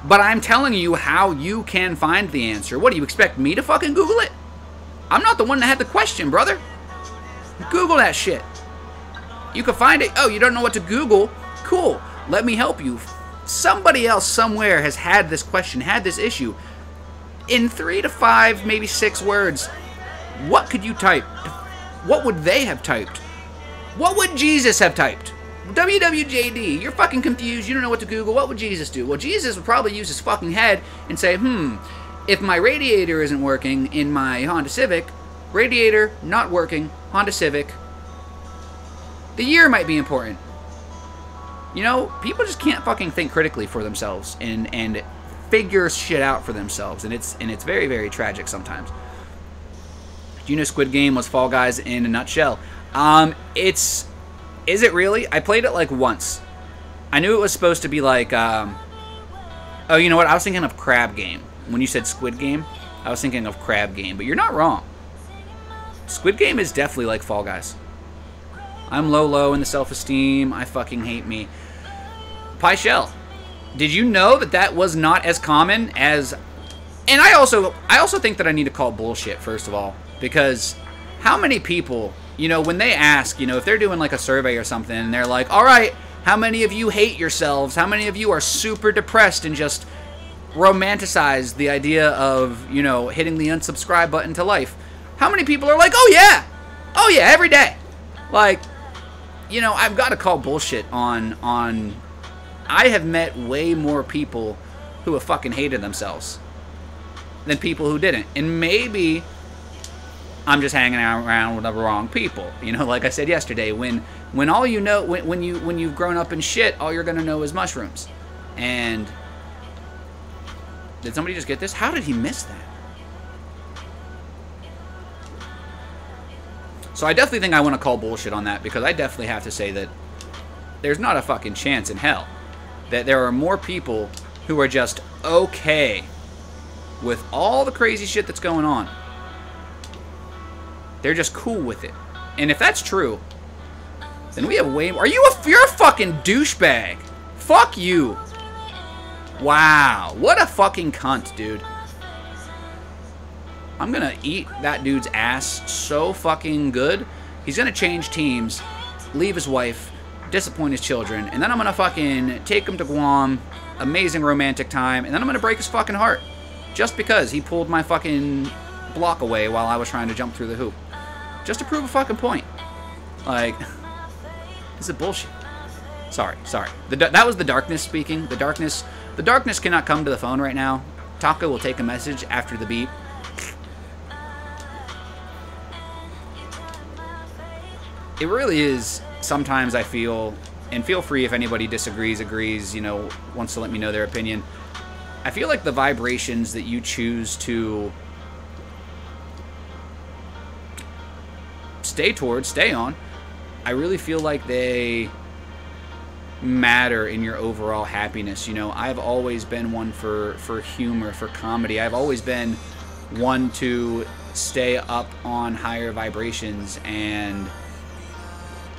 but I'm telling you how you can find the answer. What, do you expect me to fucking Google it? I'm not the one that had the question, brother. Google that shit. You can find it. Oh, you don't know what to Google? Cool. Let me help you. Somebody else somewhere has had this question, had this issue. In 3 to 5, maybe 6 words, what could you type? What would they have typed? What would Jesus have typed? WWJD, you're fucking confused, you don't know what to Google, what would Jesus do? Well, Jesus would probably use his fucking head and say, if my radiator isn't working in my Honda Civic, radiator not working, Honda Civic, the year might be important. You know, people just can't fucking think critically for themselves and figure shit out for themselves, and it's very, very tragic sometimes. Do you know Squid Game was Fall Guys in a nutshell? Is it really? I played it like once. I knew it was supposed to be like, oh, you know what? I was thinking of Crab Game. When you said Squid Game, I was thinking of Crab Game, but you're not wrong. Squid Game is definitely like Fall Guys. I'm low in the self-esteem. I fucking hate me. Pie Shell, did you know that that was not as common as... And I also think that I need to call bullshit, first of all, because how many people... You know, when they ask, you know, if they're doing like a survey or something, and they're like, all right, how many of you hate yourselves? How many of you are super depressed and just romanticize the idea of, you know, hitting the unsubscribe button to life? How many people are like, oh yeah, every day? Like, you know, I've got to call bullshit on I have met way more people who have fucking hated themselves than people who didn't. And maybe... I'm just hanging around with the wrong people. You know, like I said yesterday, when all you know, when you've grown up in shit, all you're gonna know is mushrooms. And did somebody just get this? How did he miss that? So I definitely think I want to call bullshit on that, because I definitely have to say that there's not a fucking chance in hell that there are more people who are just okay with all the crazy shit that's going on. They're just cool with it. And if that's true, then we have way more. You're a fucking douchebag. Fuck you. Wow. What a fucking cunt, dude. I'm gonna eat that dude's ass so fucking good. He's gonna change teams, leave his wife, disappoint his children, and then I'm gonna fucking take him to Guam, amazing romantic time, and then I'm gonna break his fucking heart. Just because he pulled my fucking block away while I was trying to jump through the hoop. Just to prove a fucking point. Like, this is bullshit. Sorry. That was the darkness speaking. The darkness cannot come to the phone right now. Taco will take a message after the beep. It really is, sometimes I feel, and feel free if anybody disagrees, agrees, you know, wants to let me know their opinion. I feel like the vibrations that you choose to stay on, I really feel like they matter in your overall happiness. You know, I've always been one for humor, for comedy. I've always been one to stay up on higher vibrations. And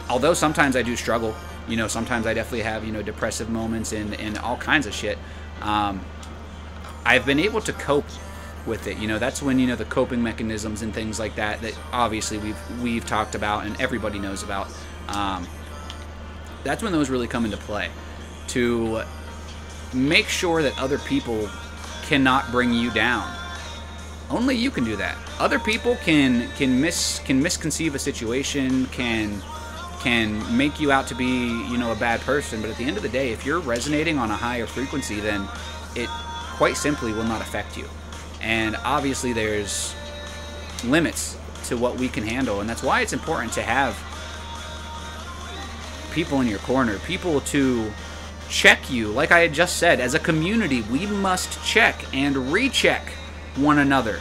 although sometimes I do struggle, you know, sometimes I definitely have, you know, depressive moments and all kinds of shit, I've been able to cope with it. You know, that's when, you know, the coping mechanisms and things like that obviously we've talked about and everybody knows about, that's when those really come into play, to make sure that other people cannot bring you down. Only you can do that. Other people can misconceive a situation, can make you out to be, you know, a bad person, but at the end of the day, if you're resonating on a higher frequency, then it quite simply will not affect you. And obviously there's limits to what we can handle, and that's why it's important to have people in your corner, people to check you. Like I had just said, as a community, we must check and recheck one another.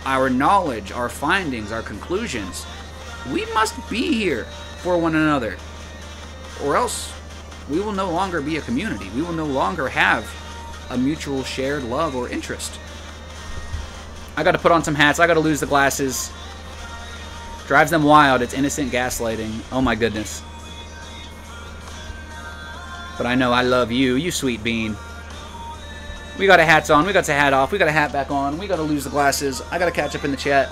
Our knowledge, our findings, our conclusions. We must be here for one another, or else we will no longer be a community. We will no longer have a mutual shared love or interest. I gotta put on some hats. I gotta lose the glasses. Drives them wild. It's innocent gaslighting. Oh my goodness. But I know I love you, you sweet bean. We got our hats on. We got the hat off. We got a hat back on. We gotta lose the glasses. I gotta catch up in the chat.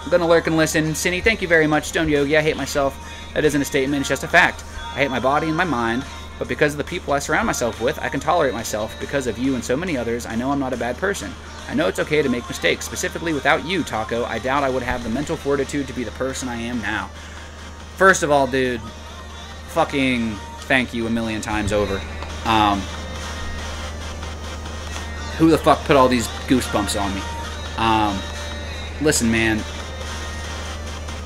I'm gonna lurk and listen. Cindy, thank you very much. Stone Yogi, I hate myself. That isn't a statement. It's just a fact. I hate my body and my mind. But because of the people I surround myself with, I can tolerate myself. Because of you and so many others, I know I'm not a bad person. I know it's okay to make mistakes. Specifically without you, Taco, I doubt I would have the mental fortitude to be the person I am now. First of all, dude, fucking thank you a million times over. Who the fuck put all these goosebumps on me? Listen, man,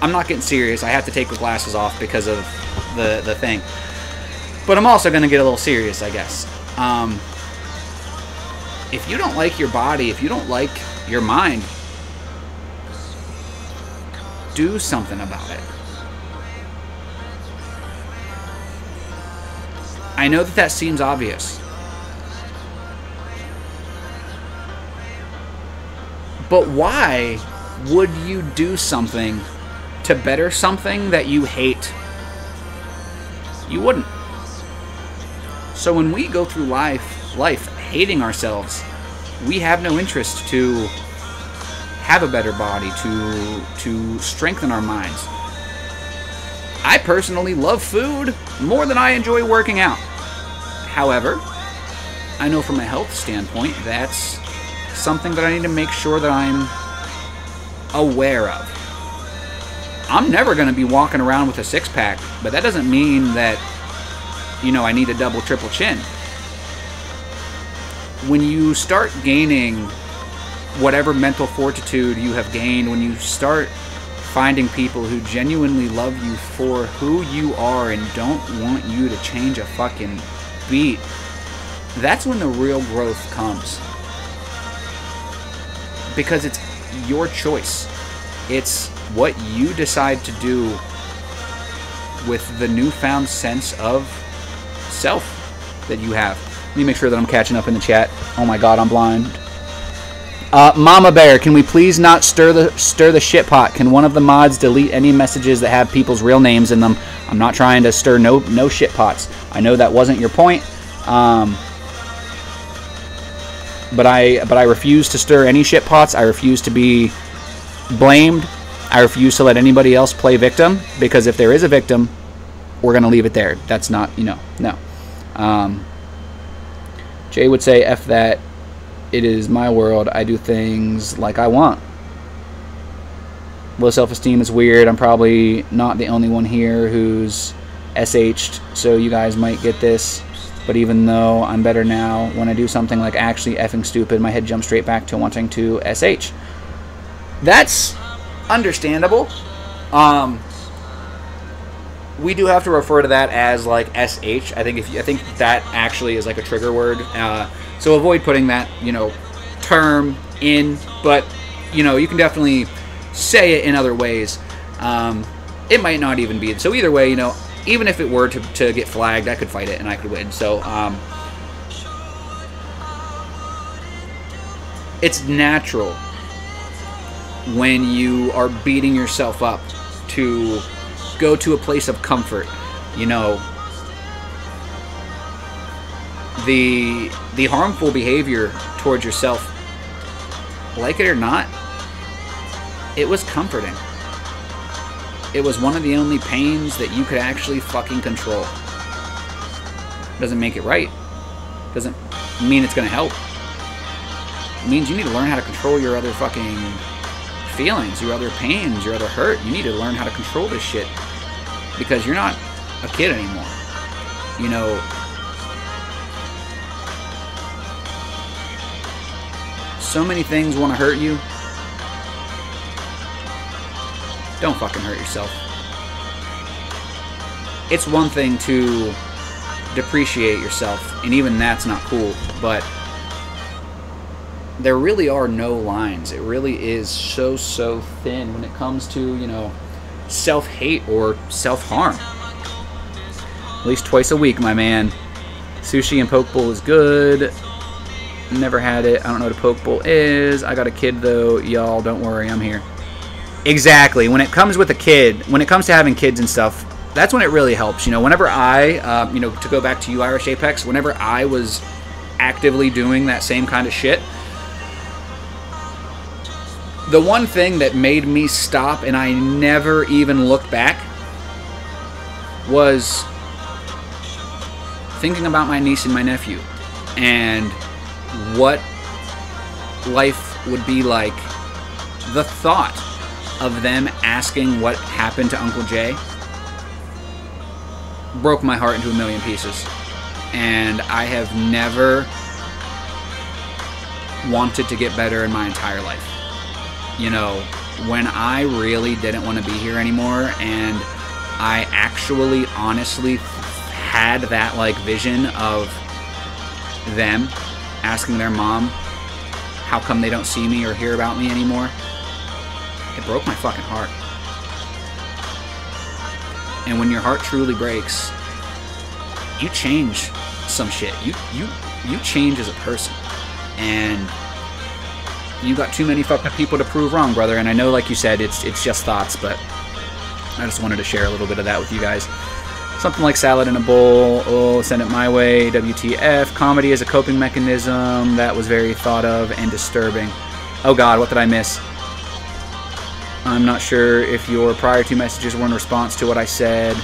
I'm not getting serious. I have to take the glasses off because of the thing. But I'm also going to get a little serious, I guess. If you don't like your body, if you don't like your mind, do something about it. I know that that seems obvious. But why would you do something to better something that you hate? You wouldn't. So when we go through life hating ourselves, we have no interest to have a better body, to strengthen our minds. I personally love food more than I enjoy working out. However, I know from a health standpoint that's something that I need to make sure that I'm aware of. I'm never going to be walking around with a six-pack, but that doesn't mean that, you know, I need a double, triple chin. When you start gaining whatever mental fortitude you have gained, when you start finding people who genuinely love you for who you are and don't want you to change a fucking beat, that's when the real growth comes. Because it's your choice. It's what you decide to do with the newfound sense of self that you have. Let me make sure that I'm catching up in the chat. Oh my god, I'm blind. Mama Bear, can we please not stir the shit pot? Can one of the mods delete any messages that have people's real names in them? I'm not trying to stir no shit pots. I know that wasn't your point. But I refuse to stir any shit pots. I refuse to be blamed. I refuse to let anybody else play victim, because if there is a victim, we're going to leave it there. That's not, you know, no. Jay would say, F that. It is my world. I do things like I want. Low self-esteem is weird. I'm probably not the only one here who's SH'd, so you guys might get this. But even though I'm better now, when I do something like actually effing stupid, my head jumps straight back to wanting to SH. That's understandable. We do have to refer to that as like SH. I think that actually is like a trigger word. So avoid putting that, you know, term in, but you know, you can definitely say it in other ways. It might not even be. So either way, you know, even if it were to get flagged, I could fight it and I could win. So it's natural when you are beating yourself up to go to a place of comfort. You know, the harmful behavior towards yourself, like it or not, it was comforting. It was one of the only pains that you could actually fucking control. Doesn't make it right. Doesn't mean it's gonna help. It means you need to learn how to control your other fucking feelings, your other pains, your other hurt. You need to learn how to control this shit, because you're not a kid anymore. You know, so many things want to hurt you. Don't fucking hurt yourself. It's one thing to depreciate yourself, and even that's not cool, but there really are no lines. It really is so thin when it comes to, you know, self-hate or self-harm. At least twice a week, my man. Sushi and poke bowl is good. Never had it. I don't know what a poke bowl is. I got a kid though. Y'all, don't worry, I'm here. Exactly. When it comes with a kid, when it comes to having kids and stuff, that's when it really helps. You know, whenever I, you know, to go back to you, Irish Apex, whenever I was actively doing that same kind of shit, the one thing that made me stop and I never even looked back was thinking about my niece and my nephew and what life would be like. The thought of them asking what happened to Uncle Jay broke my heart into a million pieces. And I have never wanted to get better in my entire life. You know, when I really didn't want to be here anymore and I actually honestly had that like vision of them asking their mom how come they don't see me or hear about me anymore, it broke my fucking heart. And when your heart truly breaks, you change some shit. You change as a person. And you got too many fucking people to prove wrong, brother. And I know, like you said, it's just thoughts, but I just wanted to share a little bit of that with you guys. Something like salad in a bowl. Oh, send it my way. WTF. Comedy as a coping mechanism. That was very thought of and disturbing. Oh God, what did I miss? I'm not sure if your prior two messages were in response to what I said.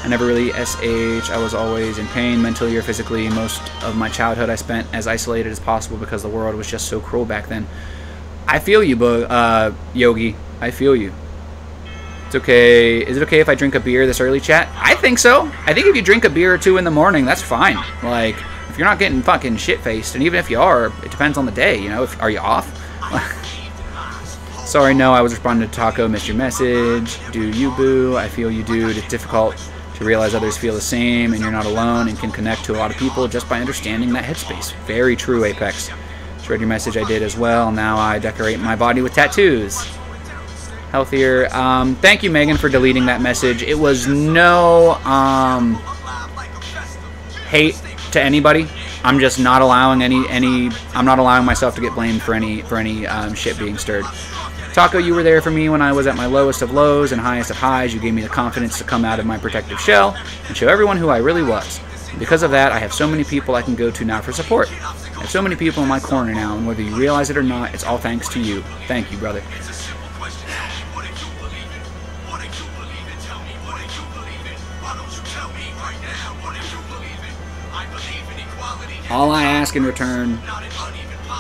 I never really SH. I was always in pain, mentally or physically. Most of my childhood I spent as isolated as possible because the world was just so cruel back then. I feel you, Yogi. I feel you. It's okay. Is it okay if I drink a beer this early, chat? I think so. I think if you drink a beer or two in the morning, that's fine. Like, if you're not getting fucking shit-faced, and even if you are, it depends on the day, you know? Are you off? Sorry, no, I was responding to Taco. Missed your message. Do you, boo? I feel you, dude. It's difficult to realize others feel the same, and you're not alone, and can connect to a lot of people just by understanding that headspace. Very true, Apex. Just read your message. I did as well. Now I decorate my body with tattoos. Healthier. Thank you, Megan, for deleting that message. It was no hate to anybody. I'm just not allowing I'm not allowing myself to get blamed for any shit being stirred. Taco, you were there for me when I was at my lowest of lows and highest of highs. You gave me the confidence to come out of my protective shell and show everyone who I really was. And because of that, I have so many people I can go to now for support. I have so many people in my corner now, and whether you realize it or not, it's all thanks to you. Thank you, brother. All I ask in return,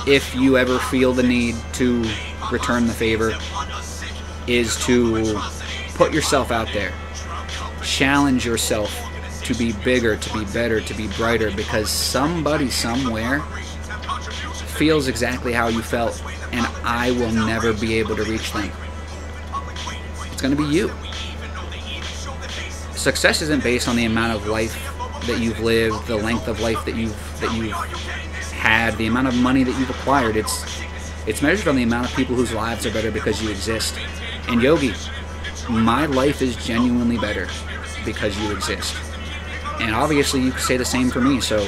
if you ever feel the need to return the favor, is to put yourself out there. Challenge yourself to be bigger, to be better, to be brighter, because somebody somewhere feels exactly how you felt, and I will never be able to reach them. It's going to be you. Success isn't based on the amount of life that you've lived, the length of life that you've had, the amount of money that you've acquired. It's measured on the amount of people whose lives are better because you exist. And Yogi, my life is genuinely better because you exist. And obviously you can say the same for me, so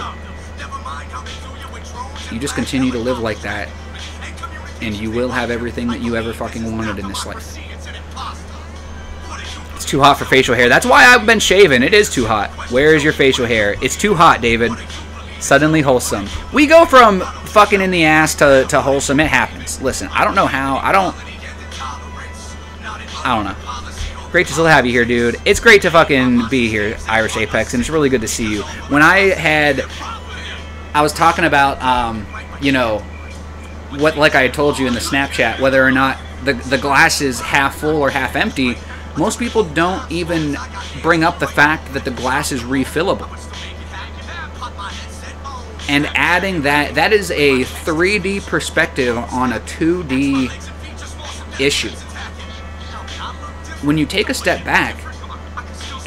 you just continue to live like that and you will have everything that you ever fucking wanted in this life. It's too hot for facial hair. That's why I've been shaving. It is too hot. Where is your facial hair? It's too hot, David. Suddenly wholesome. We go from fucking in the ass to wholesome. It happens. Listen, I don't know how. I don't know. Great to still have you here, dude. It's great to fucking be here, Irish Apex, and it's really good to see you. When I was talking about, you know, what, like I had told you in the Snapchat, whether or not the glass is half full or half empty, most people don't even bring up the fact that the glass is refillable. And adding that is a 3D perspective on a 2D issue. When you take a step back,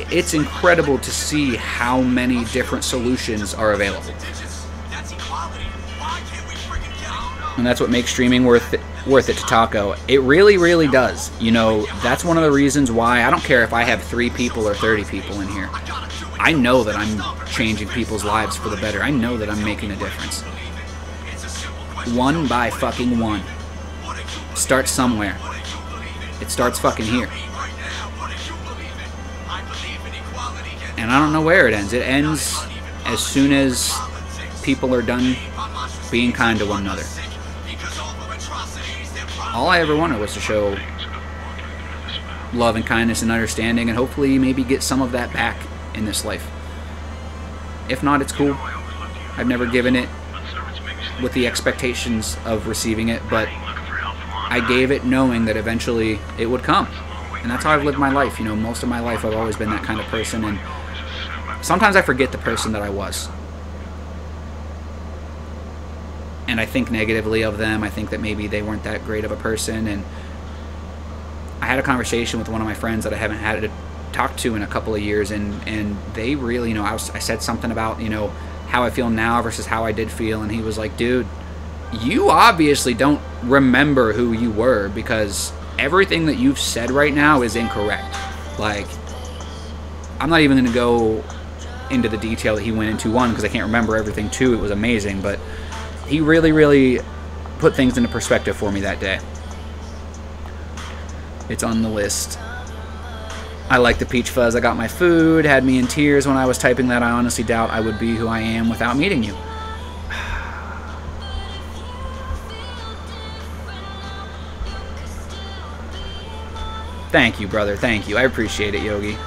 it's incredible to see how many different solutions are available. And that's what makes streaming worth it to Taco. It really, really does. You know, that's one of the reasons why I don't care if I have 3 people or 30 people in here. I know that I'm changing people's lives for the better. I know that I'm making a difference. One by fucking one. Start somewhere. It starts fucking here. And I don't know where it ends. It ends as soon as people are done being kind to one another. All I ever wanted was to show love and kindness and understanding, and hopefully maybe get some of that back in this life. If not, it's cool. I've never given it with the expectations of receiving it, but I gave it knowing that eventually it would come. And that's how I've lived my life. You know, most of my life I've always been that kind of person, and sometimes I forget the person that I was. And I think negatively of them. I think that maybe they weren't that great of a person. And I had a conversation with one of my friends that I haven't had to talk to in a couple of years, and they really, you know, I said something about, you know, how I feel now versus how I did feel, and he was like, dude, you obviously don't remember who you were, because everything that you've said right now is incorrect. Like, I'm not even going to go into the detail that he went into, one, because I can't remember everything, two, it was amazing, but he really, really put things into perspective for me that day. It's on the list. I like the peach fuzz. I got my food. Had me in tears when I was typing that. I honestly doubt I would be who I am without meeting you. Thank you, brother. Thank you. I appreciate it, Yogi.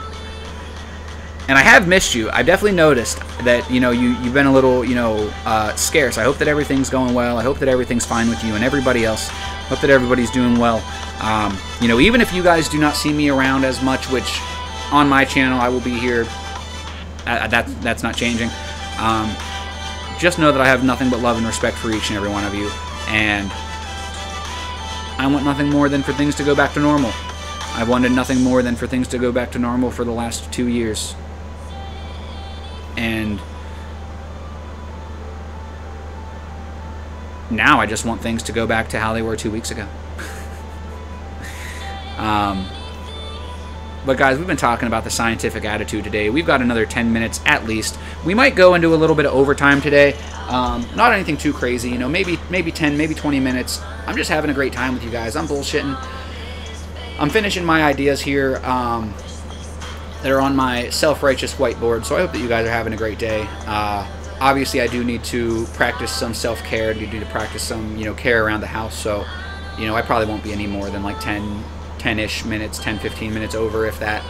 And I have missed you. I've definitely noticed that, you know, you've been a little, you know, scarce. I hope that everything's going well. I hope that everything's fine with you and everybody else. I hope that everybody's doing well. You know, even if you guys do not see me around as much, which on my channel I will be here, that's not changing. Just know that I have nothing but love and respect for each and every one of you, and I want nothing more than for things to go back to normal. I've wanted nothing more than for things to go back to normal for the last 2 years. And now I just want things to go back to how they were 2 weeks ago. But guys, we've been talking about the scientific attitude today. We've got another 10 minutes at least. We might go into a little bit of overtime today. Not anything too crazy, you know, maybe 10, maybe 20 minutes. I'm just having a great time with you guys. I'm bullshitting. I'm finishing my ideas here that are on my self-righteous whiteboard, so I hope that you guys are having a great day. Obviously, I do need to practice some self-care. I do need to practice some, you know, care around the house, so, you know, I probably won't be any more than like 10-ish minutes, 10, 15 minutes over, if that.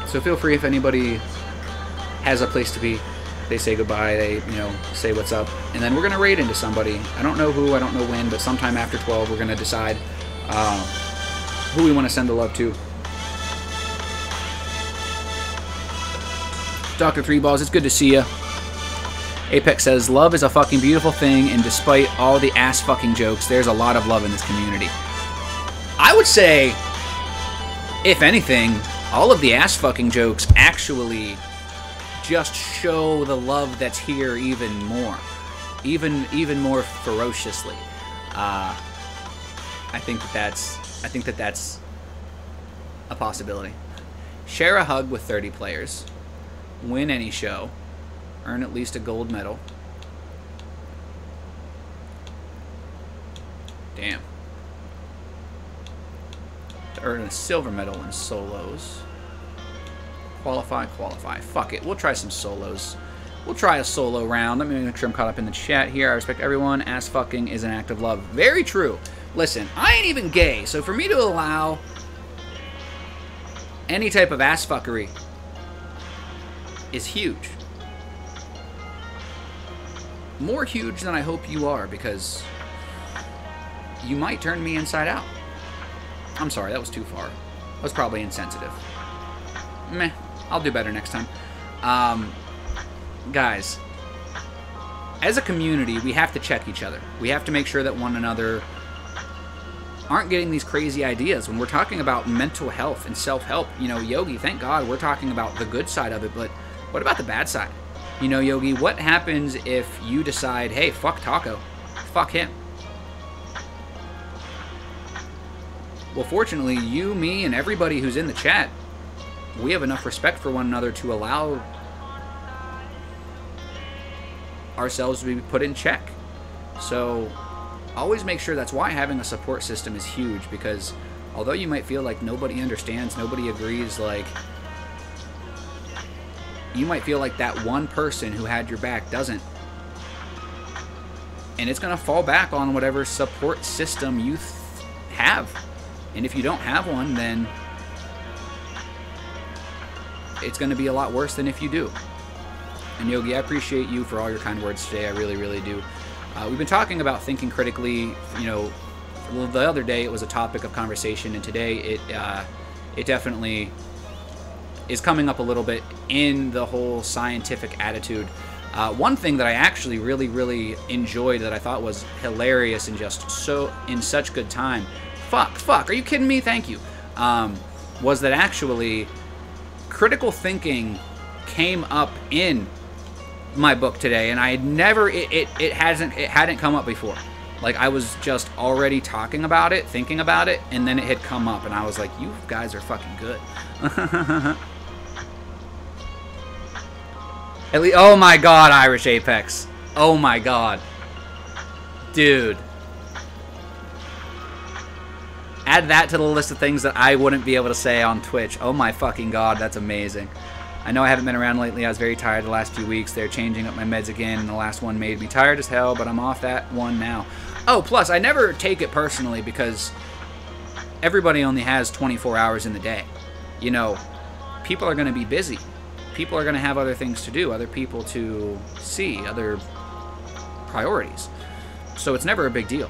So feel free if anybody has a place to be. They say goodbye, they, you know, say what's up, and then we're going to raid into somebody. I don't know who, I don't know when, but sometime after 12 we're going to decide who we want to send the love to. Dr. Three Balls, it's good to see you. Apex says, love is a fucking beautiful thing, and despite all the ass fucking jokes, there's a lot of love in this community. I would say, if anything, all of the ass fucking jokes actually just show the love that's here even more. Even more ferociously. I think that that's a possibility. Share a hug with 30 players. Win any show. Earn at least a gold medal. Damn. To earn a silver medal in solos. Qualify. Fuck it. We'll try some solos. We'll try a solo round. Let me make sure I'm caught up in the chat here. I respect everyone. Ass fucking is an act of love. Very true. Listen, I ain't even gay, so for me to allow any type of ass fuckery is huge. More huge than I hope you are, because you might turn me inside out. I'm sorry, that was too far. That was probably insensitive. Meh. I'll do better next time. Guys, as a community, we have to check each other. We have to make sure that one another aren't getting these crazy ideas. When we're talking about mental health and self-help, you know, Yogi, thank God we're talking about the good side of it, but what about the bad side? You know, Yogi, what happens if you decide, hey, fuck Taco, fuck him? Well, fortunately, you, me, and everybody who's in the chat, we have enough respect for one another to allow ourselves to be put in check. So always make sure. That's why having a support system is huge, because although you might feel like nobody understands, nobody agrees, like, you might feel like that one person who had your back doesn't. And it's going to fall back on whatever support system you have. And if you don't have one, then it's going to be a lot worse than if you do. And Yogi, I appreciate you for all your kind words today. I really, really do. We've been talking about thinking critically. You know, well, the other day it was a topic of conversation, and today it definitely is coming up a little bit in the whole scientific attitude. One thing that I actually really, really enjoyed, that I thought was hilarious and just so in such good time. Fuck, are you kidding me? Thank you. Was that actually critical thinking came up in my book today, and I had never, it hadn't come up before. Like, I was just already talking about it, thinking about it, and then it had come up, and I was like, you guys are fucking good. At least, oh my god, Irish Apex. Oh my god. Dude. Add that to the list of things that I wouldn't be able to say on Twitch. Oh my fucking god, that's amazing. I know I haven't been around lately. I was very tired the last few weeks. They're changing up my meds again, and the last one made me tired as hell, but I'm off that one now. Oh, plus, I never take it personally, because everybody only has 24 hours in the day. You know, people are going to be busy. People are going to have other things to do, other people to see, other priorities. So it's never a big deal.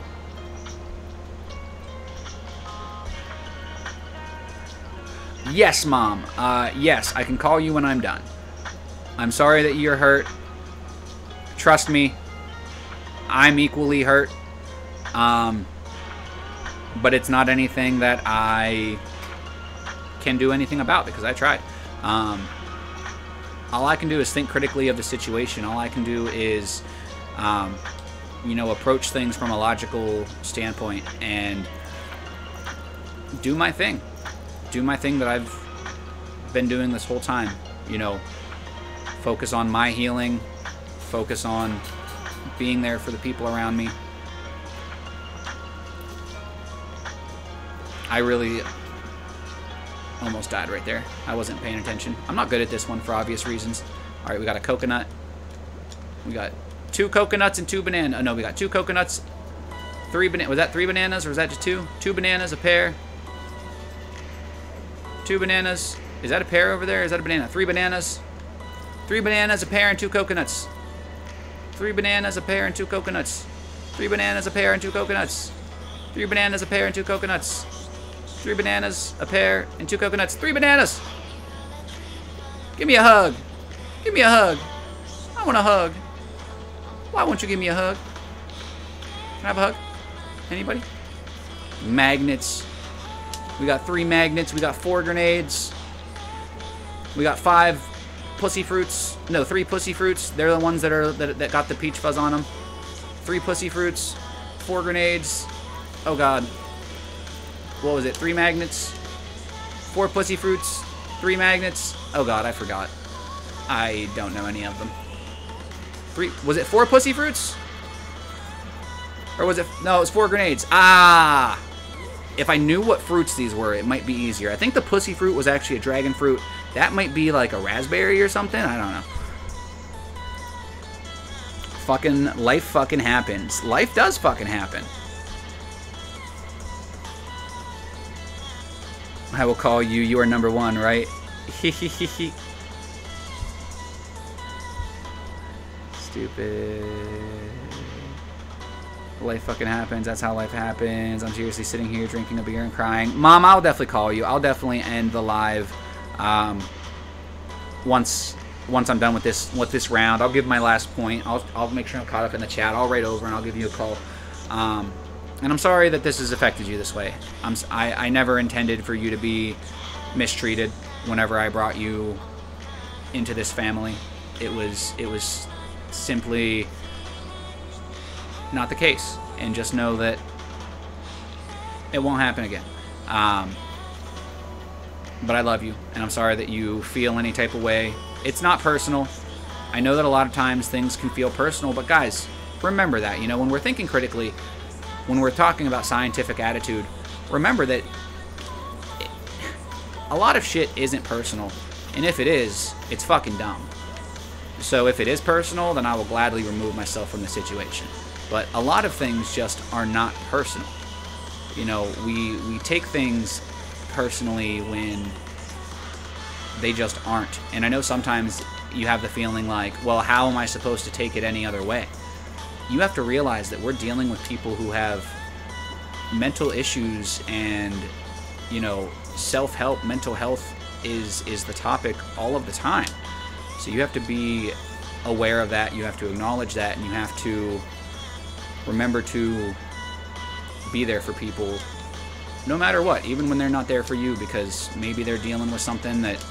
Yes, Mom. Yes, I can call you when I'm done. I'm sorry that you're hurt. Trust me, I'm equally hurt. But it's not anything that I can do anything about, because I tried. All I can do is think critically of the situation. All I can do is, you know, approach things from a logical standpoint and do my thing. Do my thing that I've been doing this whole time. You know, focus on my healing, focus on being there for the people around me. I really almost died right there. I wasn't paying attention. I'm not good at this one for obvious reasons. All right, we got a coconut. We got 2 coconuts and 2 bananas. Oh, no, we got 2 coconuts, 3 bananas. Was that 3 bananas or was that just 2? 2 bananas, a pear. 2 bananas. Is that a pear over there? Is that a banana? 3 bananas. 3 bananas, a pear, and 2 coconuts. 3 bananas, a pear, and 2 coconuts. 3 bananas, a pear, and 2 coconuts. 3 bananas, a pear, and 2 coconuts. 3 bananas, a pear, and 2 coconuts. 3 bananas! Give me a hug. Give me a hug. I want a hug. Why won't you give me a hug? Can I have a hug? Anybody? Magnets. We got 3 magnets. We got 4 grenades. We got 5 pussy fruits. No, 3 pussy fruits. They're the ones that got the peach fuzz on them. 3 pussy fruits. 4 grenades. Oh god. What was it? 3 magnets. 4 pussy fruits. 3 magnets. Oh god, I forgot. I don't know any of them. 3. Was it 4 pussy fruits? Or was it... No, it was 4 grenades. Ah! If I knew what fruits these were, it might be easier. I think the pussy fruit was actually a dragon fruit. That might be like a raspberry or something. I don't know. Fucking life fucking happens. Life does fucking happen. I will call you. You are number 1, right? Hehehehe. Stupid. Life fucking happens. That's how life happens. I'm seriously sitting here drinking a beer and crying. Mom, I'll definitely call you. I'll definitely end the live once I'm done with this round. I'll give my last point. I'll make sure I'm caught up in the chat. I'll write over and I'll give you a call. And I'm sorry that this has affected you this way. I never intended for you to be mistreated whenever I brought you into this family. It was simply not the case, and just know that it won't happen again. But I love you, and I'm sorry that you feel any type of way. It's not personal. I know that a lot of times things can feel personal, but guys, remember that, you know, when we're thinking critically, when we're talking about scientific attitude, remember that a lot of shit isn't personal, and if it is, it's fucking dumb. So if it is personal, then I will gladly remove myself from the situation. But a lot of things just are not personal. You know, we take things personally when they just aren't. And I know sometimes you have the feeling like, well, how am I supposed to take it any other way? You have to realize that we're dealing with people who have mental issues, and, you know, self-help, mental health is the topic all of the time. So you have to be aware of that, you have to acknowledge that, and you have to remember to be there for people no matter what, even when they're not there for you, because maybe they're dealing with something that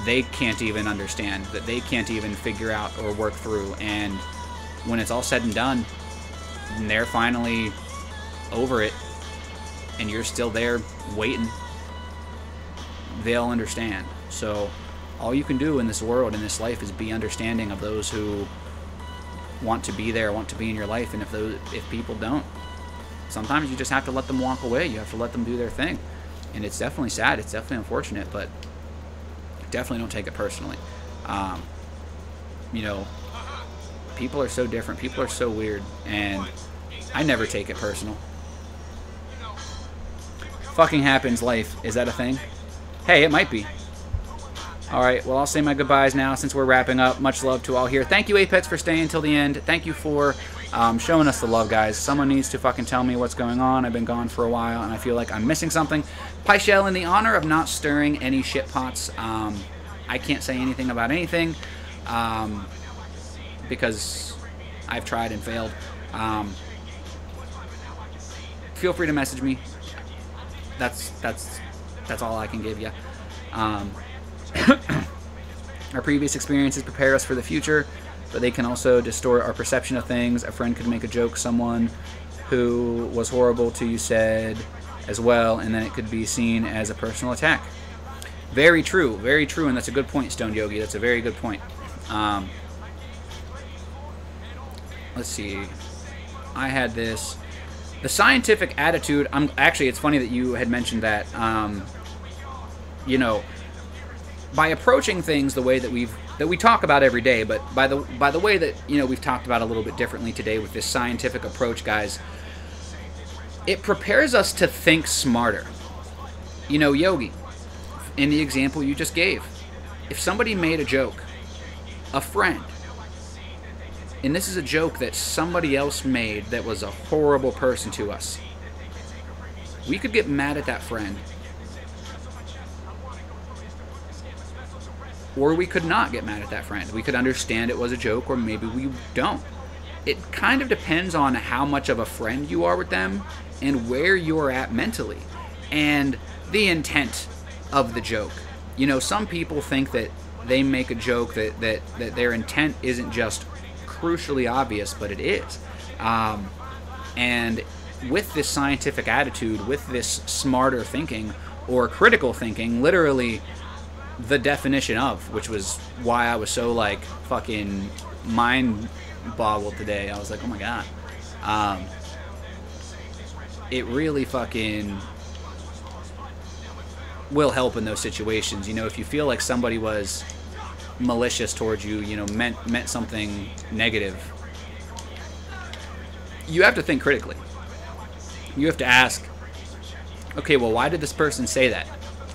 they can't even understand, that they can't even figure out or work through. And when it's all said and done, and they're finally over it, and you're still there waiting, they'll understand. So all you can do in this world, in this life, is be understanding of those who want to be there, want to be in your life. And if people don't, sometimes you just have to let them walk away. You have to let them do their thing. And it's definitely sad, it's definitely unfortunate, but definitely don't take it personally. You know, people are so different, people are so weird, and I never take it personal. Fucking happens, life. Is that a thing? Hey, it might be. Alright, well, I'll say my goodbyes now since we're wrapping up. Much love to all here. Thank you, Apex, for staying till the end. Thank you for showing us the love, guys. Someone needs to fucking tell me what's going on. I've been gone for a while, and I feel like I'm missing something. Pyshell, in the honor of not stirring any shit pots, I can't say anything about anything, because I've tried and failed. Feel free to message me. That's all I can give you. Our previous experiences prepare us for the future, but they can also distort our perception of things. A friend could make a joke someone who was horrible to you said as well, and then it could be seen as a personal attack. Very true, and that's a good point, Stone Yogi. That's a very good point. Let's see. I had this. The scientific attitude, actually, it's funny that you had mentioned that. You know, by approaching things the way that we talk about every day, but by the way that, you know, we've talked about a little bit differently today with this scientific approach, guys, it prepares us to think smarter. You know, Yogi, in the example you just gave, if somebody made a joke, a friend, and this is a joke that somebody else made that was a horrible person to us, we could get mad at that friend. Or we could not get mad at that friend. We could understand it was a joke, or maybe we don't. It kind of depends on how much of a friend you are with them and where you're at mentally and the intent of the joke. You know, some people think that they make a joke that their intent isn't just crucially obvious, but it is. And with this scientific attitude, with this smarter thinking or critical thinking, literally the definition of, which was why I was so like fucking mind boggled today. I was like, oh my god. it really fucking will help in those situations. You know, if you feel like somebody was malicious towards you, you know, meant something negative, you have to think critically. You have to ask, okay, well, why did this person say that?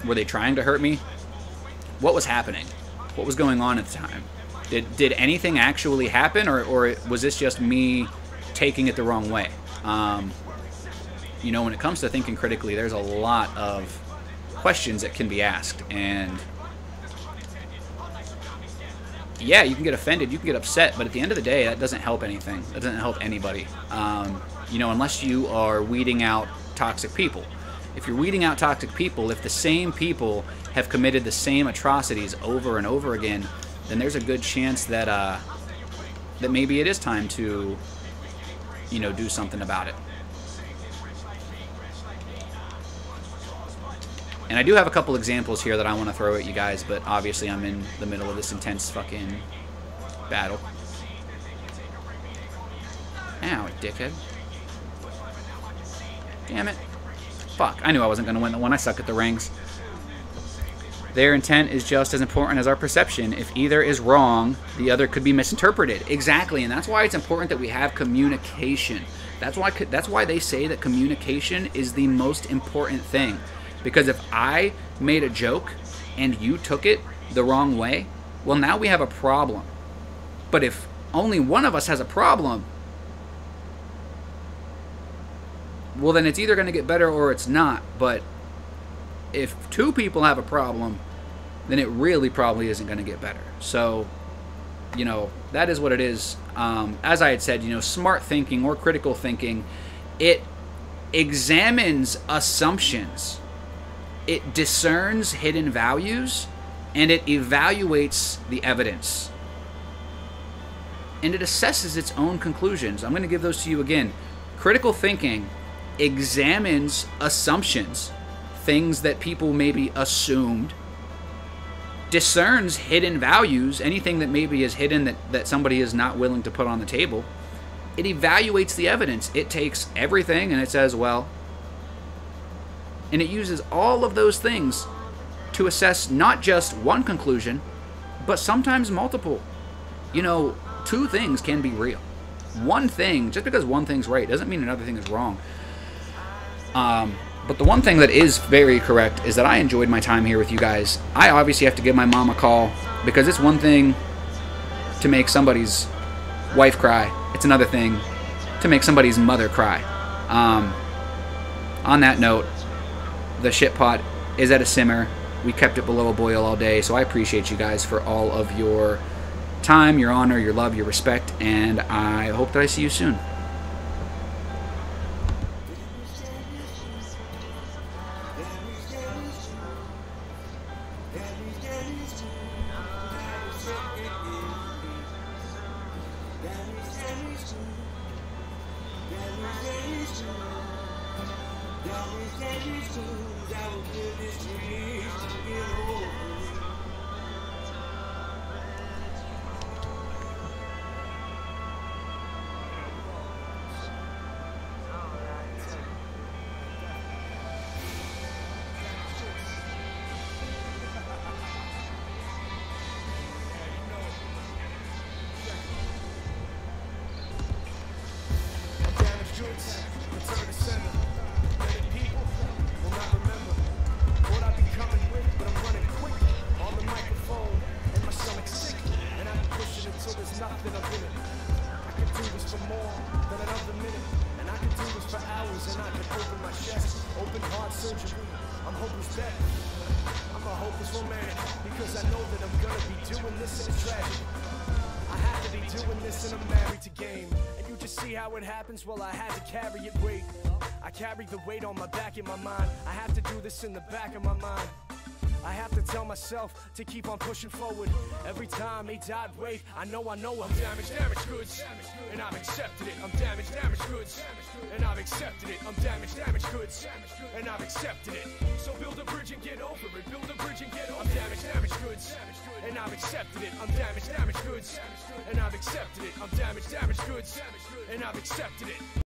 Were they trying to hurt me? What was happening? What was going on at the time? Did anything actually happen, or was this just me taking it the wrong way? You know, when it comes to thinking critically, there's a lot of questions that can be asked, and yeah, you can get offended, you can get upset, but at the end of the day, that doesn't help anything. That doesn't help anybody. You know, unless you are weeding out toxic people. If you're weeding out toxic people, if the same people have committed the same atrocities over and over again, then there's a good chance that that maybe it is time to, you know, do something about it. And I do have a couple examples here that I want to throw at you guys, but obviously I'm in the middle of this intense fucking battle. Ow, dickhead. Damn it. Fuck, I knew I wasn't going to win the one. I suck at the rings. Their intent is just as important as our perception. If either is wrong, the other could be misinterpreted. Exactly, and that's why it's important that we have communication. That's why they say that communication is the most important thing. Because if I made a joke and you took it the wrong way, well, now we have a problem. But if only one of us has a problem, well, then it's either going to get better or it's not. But if two people have a problem, then it really probably isn't going to get better. So, you know, that is what it is. As I had said, you know, smart thinking or critical thinking, it examines assumptions. It discerns hidden values, and it evaluates the evidence. And it assesses its own conclusions. I'm going to give those to you again. Critical thinking examines assumptions, things that people maybe assumed, discerns hidden values, anything that maybe is hidden that somebody is not willing to put on the table. It evaluates the evidence. It takes everything and it says, well, and it uses all of those things to assess not just one conclusion, but sometimes multiple. You know, two things can be real. One thing, just because one thing's right, doesn't mean another thing is wrong. But the one thing that is very correct is that I enjoyed my time here with you guys. I obviously have to give my mom a call, because it's one thing to make somebody's wife cry. It's another thing to make somebody's mother cry. On that note, the shit pot is at a simmer. We kept it below a boil all day, so I appreciate you guys for all of your time, your honor, your love, your respect, and I hope that I see you soon. Return to sender. Many people will not remember what I be coming with, but I'm running quick on the microphone, and my stomach's sick, and I'm pushing it till there's nothing up in it. I could do this for more than another minute, and I could do this for hours, and I could open my chest, open heart surgery. I'm hopeless dead. I'm a hopeless romantic, because I know that I'm gonna be doing this and it's tragic. I have to be doing this and I'm married to game. And you just see how it happens, well, I had to carry it weight. I carry the weight on my back in my mind. I have to do this in the back of my mind. I have to tell myself to keep on pushing forward. Every time a dot wave, I know I'm damaged goods, and I've accepted it. I'm damaged goods, and I've accepted it. I'm damaged goods, and I've accepted it. So build a bridge and get over it. Build a bridge and get over it. I'm damaged goods, and I've accepted it. I'm damaged goods, and I've accepted it. I'm damaged goods, and I've accepted it.